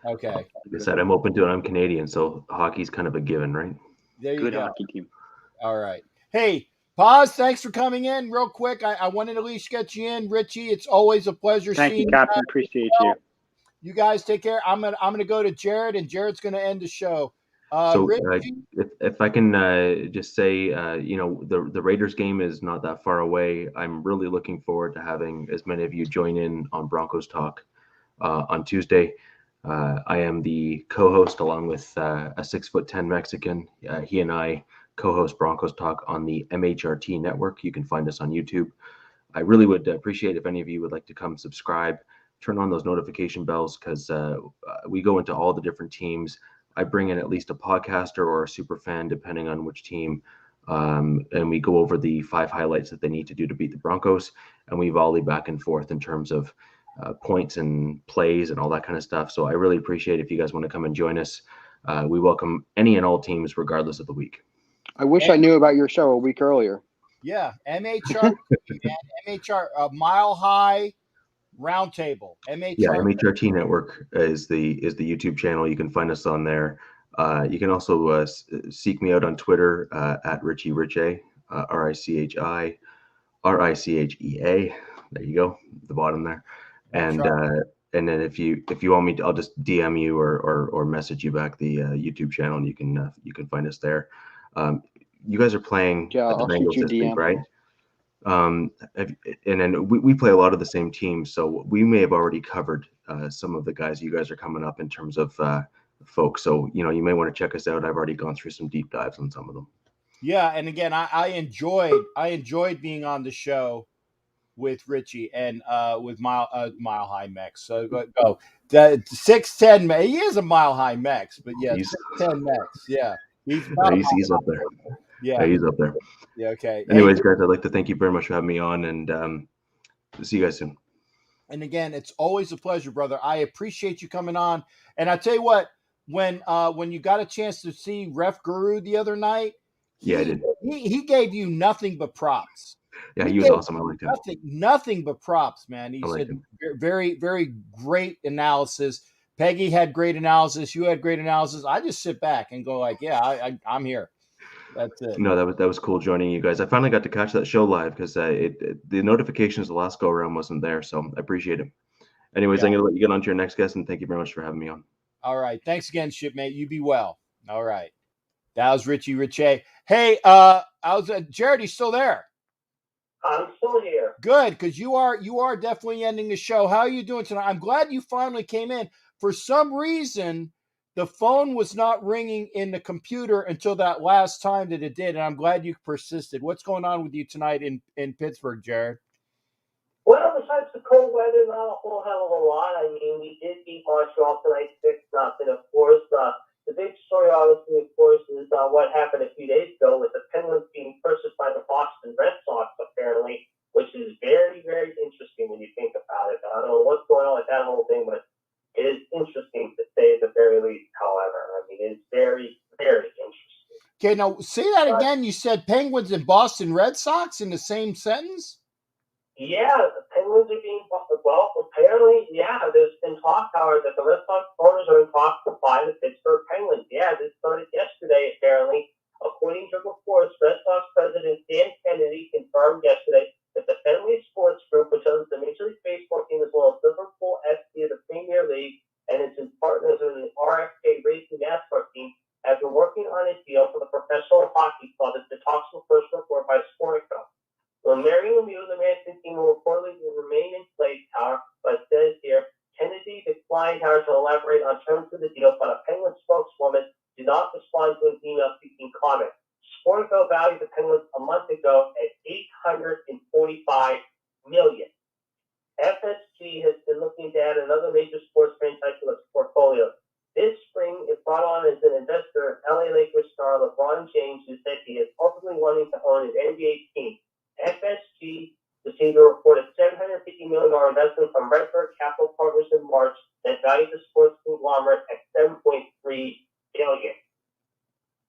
[SPEAKER 2] Okay.
[SPEAKER 6] Like I said, I'm open to it. I'm Canadian, so hockey's kind of a given, right?
[SPEAKER 2] There you
[SPEAKER 9] Good
[SPEAKER 2] go.
[SPEAKER 9] hockey team.
[SPEAKER 2] All right. Hey, Paz, thanks for coming in real quick. I wanted to at least get you in. Richie, it's always a pleasure
[SPEAKER 9] seeing you. Thank you, Captain. Appreciate you.
[SPEAKER 2] You guys take care. I'm gonna go to Jared, and Jared's gonna end the show.
[SPEAKER 6] If I can just say, the Raiders game is not that far away. I'm really looking forward to having as many of you join in on Broncos Talk on Tuesday. I am the co-host along with a 6'10" Mexican. He and I co-host Broncos Talk on the MHRT network. You can find us on YouTube. I really would appreciate if any of you would like to come subscribe, turn on those notification bells, because we go into all the different teams. I bring in at least a podcaster or a super fan, depending on which team, and we go over the 5 highlights that they need to do to beat the Broncos, and we volley back and forth in terms of points and plays and all that kind of stuff. So I really appreciate if you guys want to come and join us. We welcome any and all teams, regardless of the week.
[SPEAKER 9] I wish I knew about your show a week earlier.
[SPEAKER 2] Yeah, MHR, man, MHR, Mile High Roundtable. MHR.
[SPEAKER 6] Yeah, MHRT Network is the YouTube channel. You can find us on there. You can also seek me out on Twitter at Richie Riche, RICHI RICHEA. There you go, the bottom there. And and then if you want me, I'll just DM you or message you back the YouTube channel, and you can find us there. You guys are playing at the Bengals this week, right? And then we play a lot of the same teams, so we may have already covered some of the guys you guys are coming up in terms of folks. So you may want to check us out. I've already gone through some deep dives on some of them.
[SPEAKER 2] Yeah, and again, I enjoyed being on the show with Richie and with Mile High Mex. So go the 6'10". He is a Mile High Mex, but yeah, 6'10" Mex. Yeah, he's
[SPEAKER 6] up there.
[SPEAKER 2] Yeah,
[SPEAKER 6] he's up there.
[SPEAKER 2] Yeah, okay.
[SPEAKER 6] Anyways, guys, I'd like to thank you very much for having me on, and see you guys soon.
[SPEAKER 2] And again, it's always a pleasure, brother. I appreciate you coming on. And I tell you what, when you got a chance to see Ref Guru the other night,
[SPEAKER 6] I did.
[SPEAKER 2] He gave you nothing but props.
[SPEAKER 6] Yeah, he was awesome. I liked him.
[SPEAKER 2] Nothing but props, man. He said very, very great analysis. Peggy had great analysis. You had great analysis. I just sit back and go like, yeah, I'm here. That's it.
[SPEAKER 6] No, that was cool joining you guys. I finally got to catch that show live because the notifications the last go around wasn't there, so I appreciate it. Anyways, I'm gonna let you get on to your next guest, and thank you very much for having me on.
[SPEAKER 2] All right, thanks again, shipmate. You be well. All right, that was Richie Riche. Hey, Jared, you still there?
[SPEAKER 10] I'm still here.
[SPEAKER 2] Good, because you are definitely ending the show. How are you doing tonight? I'm glad you finally came in. For some reason, the phone was not ringing in the computer until that last time that it did, and I'm glad you persisted. What's going on with you tonight in Pittsburgh, Jared?
[SPEAKER 10] Well, besides the cold weather, not a whole hell of a lot. I mean, we did beat Montreal tonight 6-0. Of course, the big story, obviously, of course, is what happened a few days ago with the Penguins being purchased by the Boston Red Sox, apparently, which is very, very interesting when you think about it. I don't know what's going on with that whole thing, but it is interesting to say at the very least, however. I mean, it's very, very interesting.
[SPEAKER 2] Okay, now say that again. You said Penguins and Boston Red Sox in the same sentence?
[SPEAKER 10] Yeah, the Penguins are being, well, apparently, there's been talk, Howard, that the Red Sox owners are in talks to buy the Pittsburgh Penguins. Yeah, this started yesterday, apparently. According to reports, Red Sox President Dan Kennedy confirmed yesterday that the Fenway Sports Group, which owns the Major League Baseball team as well as Liverpool FC of the Premier League, and its partners in the RFK Racing NASCAR team, have been working on a deal for the professional hockey club as the talks were first reported by Sportico. Well, Mary Lemieux, the management team, will reportedly remain in place, however, but it says here, Kennedy declined, however, to elaborate on terms of the deal, but a Penguin spokeswoman did not respond to an email seeking comment. Sportico valued the Penguins a month ago at $845 million. FSG has been looking to add another major sports franchise to its portfolio. This spring, it brought on as an investor LA Lakers star LeBron James, who said he is ultimately wanting to own an NBA team. FSG received a reported $750 million investment from Redbird Capital Partners in March that valued the sports conglomerate at $7.3 billion.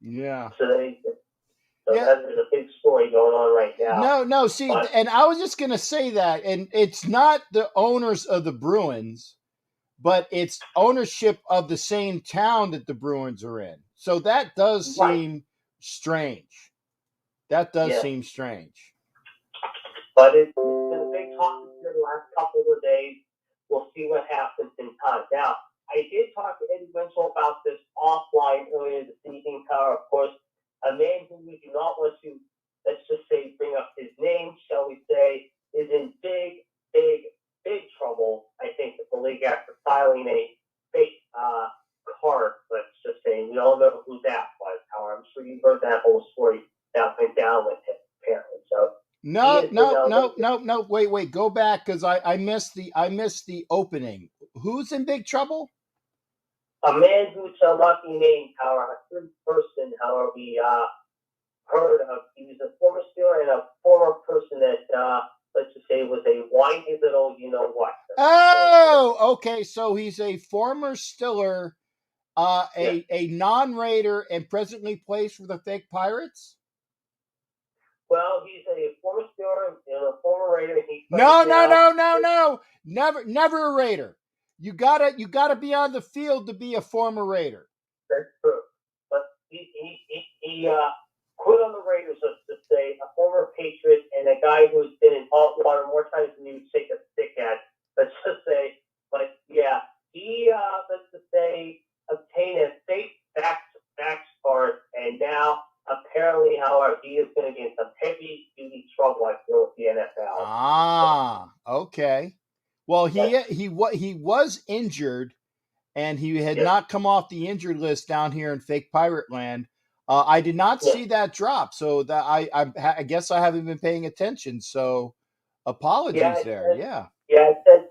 [SPEAKER 2] Yeah.
[SPEAKER 10] So there's a big story going on right now.
[SPEAKER 2] No. See, and I was just going to say that, and it's not the owners of the Bruins, but it's ownership of the same town that the Bruins are in. So that does seem strange. That does seem strange.
[SPEAKER 10] But it's been a big topic here the last couple of days. We'll see what happens in time. Now, I did talk to Eddie Winchell about this offline earlier this evening. Of course, a man who we do not want to, let's just say, bring up his name, shall we say, is in big, big, big trouble, I think, with the league after filing a fake card, let's just say. We all know who that was. However, I'm sure you've heard that whole story that went down with him, apparently. So. No.
[SPEAKER 2] Wait. Go back because I missed the opening. Who's in big trouble?
[SPEAKER 10] A man who shall not be named, however, a third person, however, we heard of. He was a former Steeler and a former person that, let's just say, was a whiny little, you know what.
[SPEAKER 2] Oh, okay. So he's a former Steeler a non-Raider and presently plays for the fake Pirates?
[SPEAKER 10] Well, he's a former Steeler and a former Raider.
[SPEAKER 2] No. Never a Raider. You gotta be on the field to be a former Raider.
[SPEAKER 10] That's true. But he quit on the Raiders, let's just say, a former Patriot and a guy who's been in hot water more times than you would shake a stick at. Let's just say, but yeah, he let's just say obtained a fake back card, and now apparently, however, he is going to get some heavy duty trouble, I feel, with the NFL.
[SPEAKER 2] Ah, okay. Well, he was injured, and he had not come off the injured list down here in fake Pirate Land. I did not see that drop, so that I guess I haven't been paying attention. So apologies there.
[SPEAKER 10] Yeah, it said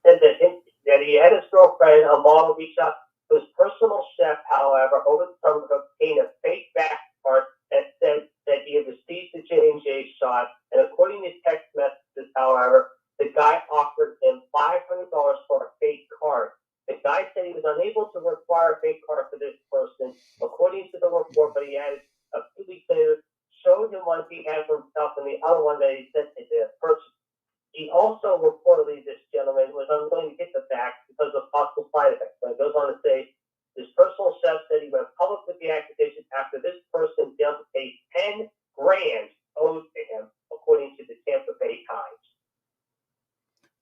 [SPEAKER 10] that he had his girlfriend, a model, reach out to his personal chef, however, over the summer to obtain a fake back card that said that he had received the J&J shot. And according to text messages, however, the guy offered him $500 for a fake card. The guy said he was unable to require a fake card for this person, according to the report, but he added a few weeks later, showed him one he had for himself and the other one that he sent to the person. He also reportedly, this gentleman, was unwilling to get the back because of possible side effects. So it goes on to say, his personal chef said he went public with the accusation after this person failed to pay $10,000 owed to him, according to the Tampa Bay Times.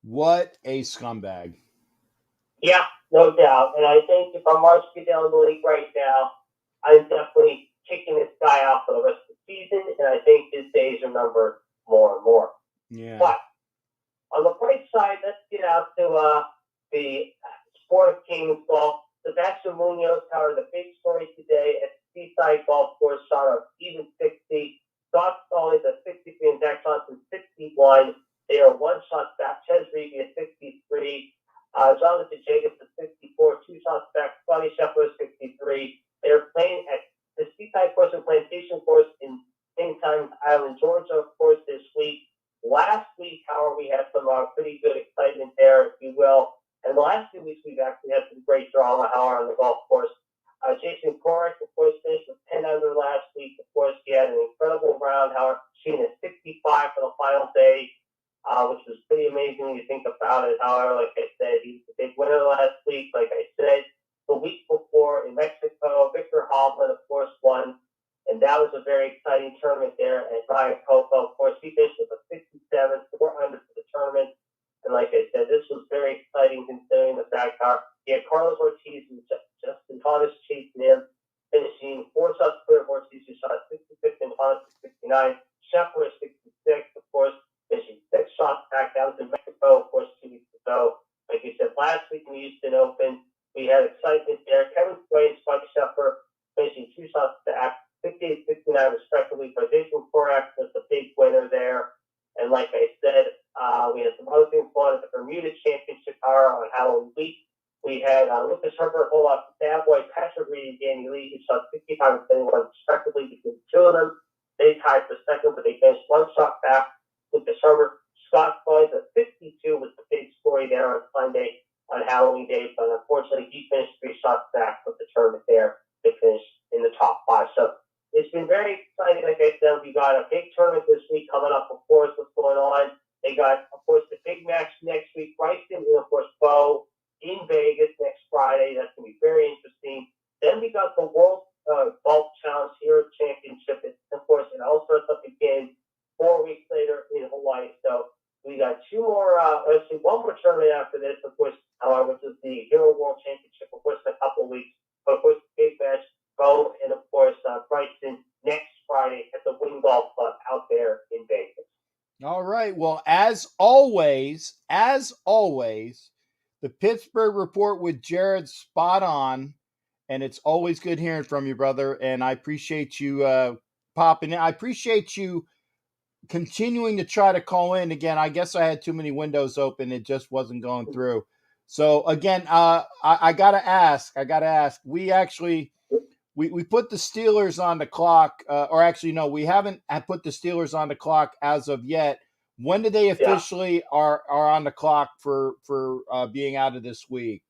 [SPEAKER 2] What a scumbag.
[SPEAKER 10] Yeah, no doubt. And I think if I'm March Goodell in the league right now, I'm definitely kicking this guy out for the rest of the season, and I think his days are numbered more and more.
[SPEAKER 2] Yeah.
[SPEAKER 10] But on the bright side, let's get out to the Sport of Kings golf. Sebastian Munoz, however, the big story today at the Seaside Golf Course, shot a even 60. Scott Stallings at 63 and Zach Johnson 61. They are one shot back. Ches Reavie at 63. Jonathan Jacobs at 64. Two shots back. Scotty Scheffler 63. They're playing at the Seaside Course and Plantation Course in Kingstown Island, Georgia, of course, this week. Last week, however, we had some pretty good excitement there, if you will. And the last 2 weeks, we've actually had some great drama, however, on the golf course. Jason Korek, of course, finished with 10 under last week. Of course, he had an incredible round, however, shooting a 65 for the final day, which was pretty amazing when you think about it. However, like I said, he was the big winner last week. Like I said, the week before in Mexico, Victor Hovland, of course, won. And that was a very exciting tournament there at Mayakoba. Of course, he finished with a 67, 4 under for the tournament. And like I said, this was very exciting considering the fact how he had Carlos Ortiz and Justin Thomas chasing him, finishing 4 shots clear of Ortiz, who shot 65 and Thomas 69. Scheffler 66, of course, finishing 6 shots back. That was in Mexico, of course, 2 weeks ago. Like you said, last week in the Houston Open, we had excitement there. Kevin Sway and Spike Scheffler finishing 2 shots back, 58, 69 respectively. But Jason Korek was the big winner there. And like I said, we had some other things going at the Bermuda Championship Hour on Halloween week. We had Lucas Herbert hold off the bad boy, Patrick Reed, and Danny Lee, who shot 65 and 71 respectively between the two of them. They tied for second, but they finished 1 shot back. Lucas Herbert, Scott Floyd at 52 was the big story there on Sunday on Halloween Day, but unfortunately he finished 3 shots back with the tournament there to finish in the top 5. So it's been very exciting. Like I said, we got a big tournament this week coming up. Of course, what's going on? They got, of course, the big match next week. Bryson and, of course, Bo in Vegas next Friday. That's going to be very interesting. Then we got the World Golf Challenge Hero Championship. And, of course, it all starts up again 4 weeks later in Hawaii. So we got 2 more, actually 1 more tournament after this, of course, which is the Hero World Championship, of course, in a couple of weeks. But, of course, the big match, Bo and, of course, Bryson next Friday at the Wing Golf Club out there in Vegas.
[SPEAKER 2] All right. Well, as always, the Pittsburgh Report with Jared, spot on. And it's always good hearing from you, brother. And I appreciate you popping in. I appreciate you continuing to try to call in. Again, I guess I had too many windows open. It just wasn't going through. So, again, I got to ask. We actually... We put the Steelers on the clock, or actually, no, we haven't put the Steelers on the clock as of yet. When do they officially are on the clock for being out of this week?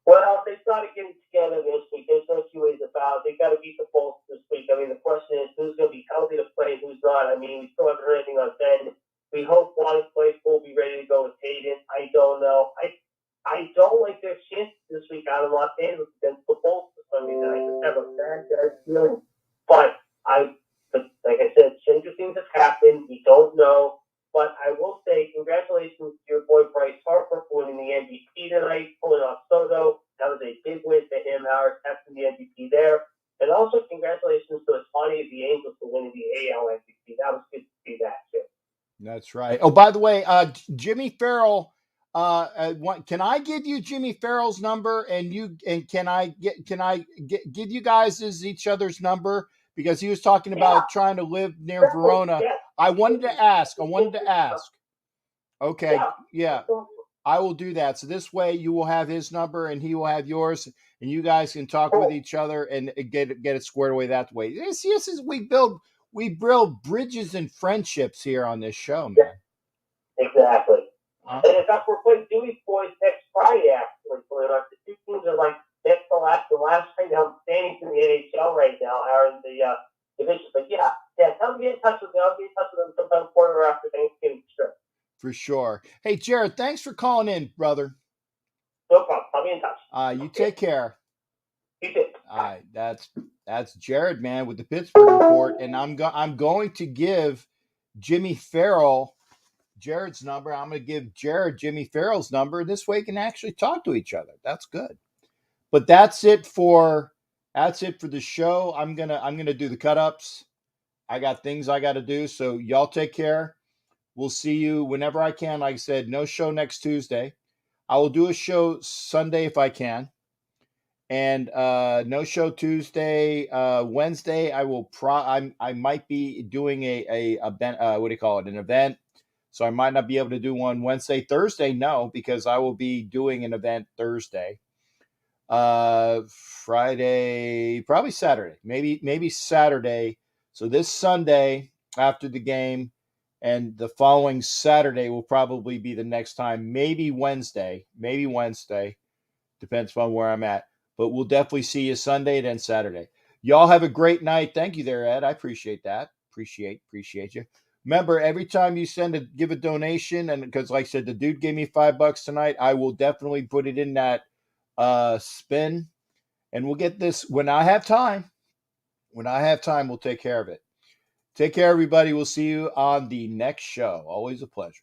[SPEAKER 10] Well, they started getting together this week. There's no two ways about it. They got to beat the Bolts this week. I mean, the question is who's going to be healthy to play and who's not. I mean, we still haven't heard anything on Ben. We hope Wally Claypool will be ready to go with Hayden. I don't know. I don't like their chances this week out of Los Angeles against the Bolts for some reason. I just have a bad feeling. But like I said, stranger things have happened. We don't know. But I will say congratulations to your boy Bryce Harper for winning the MVP tonight, pulling off Soto. That was a big win for him. Howard capturing the MVP there. And also congratulations to Otani of the Angels for winning the AL MVP. That was good to see that too.
[SPEAKER 2] That's right. Oh, by the way, Jimmy Farrell. Can I give you Jimmy Farrell's number, and can I give you guys each other's number, because he was talking about trying to live near Verona.
[SPEAKER 10] Yeah.
[SPEAKER 2] I wanted to ask. Okay, yeah, I will do that. So this way, you will have his number, and he will have yours, and you guys can talk with each other and get it squared away that way. This is we build bridges and friendships here on this show, man.
[SPEAKER 10] Exactly. And in fact, we're playing Dewey's boys next Friday, actually. The two teams are like next to last right now, standings in the NHL right now are in the division. But yeah, tell me to get in touch with me. I'll be in touch with them sometime quarter after Thanksgiving strip.
[SPEAKER 2] For sure. Hey, Jared, thanks for calling in, brother.
[SPEAKER 10] No problem. I'll be in touch.
[SPEAKER 2] You take care.
[SPEAKER 10] You too.
[SPEAKER 2] All right, that's Jared, man, with the Pittsburgh report, and I'm going to give Jimmy Farrell Jared's number. I'm going to give Jared Jimmy Farrell's number. This way, we can actually talk to each other. That's good. But that's it for the show. I'm gonna do the cut-ups. I got things I got to do. So y'all take care. We'll see you whenever I can. Like I said, no show next Tuesday. I will do a show Sunday if I can. And no show Tuesday. Wednesday, I will I might be doing an event. So I might not be able to do one Wednesday. Thursday, no, because I will be doing an event Thursday. Friday, probably Saturday. Maybe Saturday. So this Sunday after the game, and the following Saturday will probably be the next time. Maybe Wednesday. Depends on where I'm at. But we'll definitely see you Sunday, then Saturday. Y'all have a great night. Thank you there, Ed. I appreciate that. Appreciate you. Remember, every time you give a donation, and because like I said, the dude gave me $5 tonight, I will definitely put it in that spin, and we'll get this when I have time. We'll take care of it. Take care, everybody. We'll see you on the next show. Always a pleasure.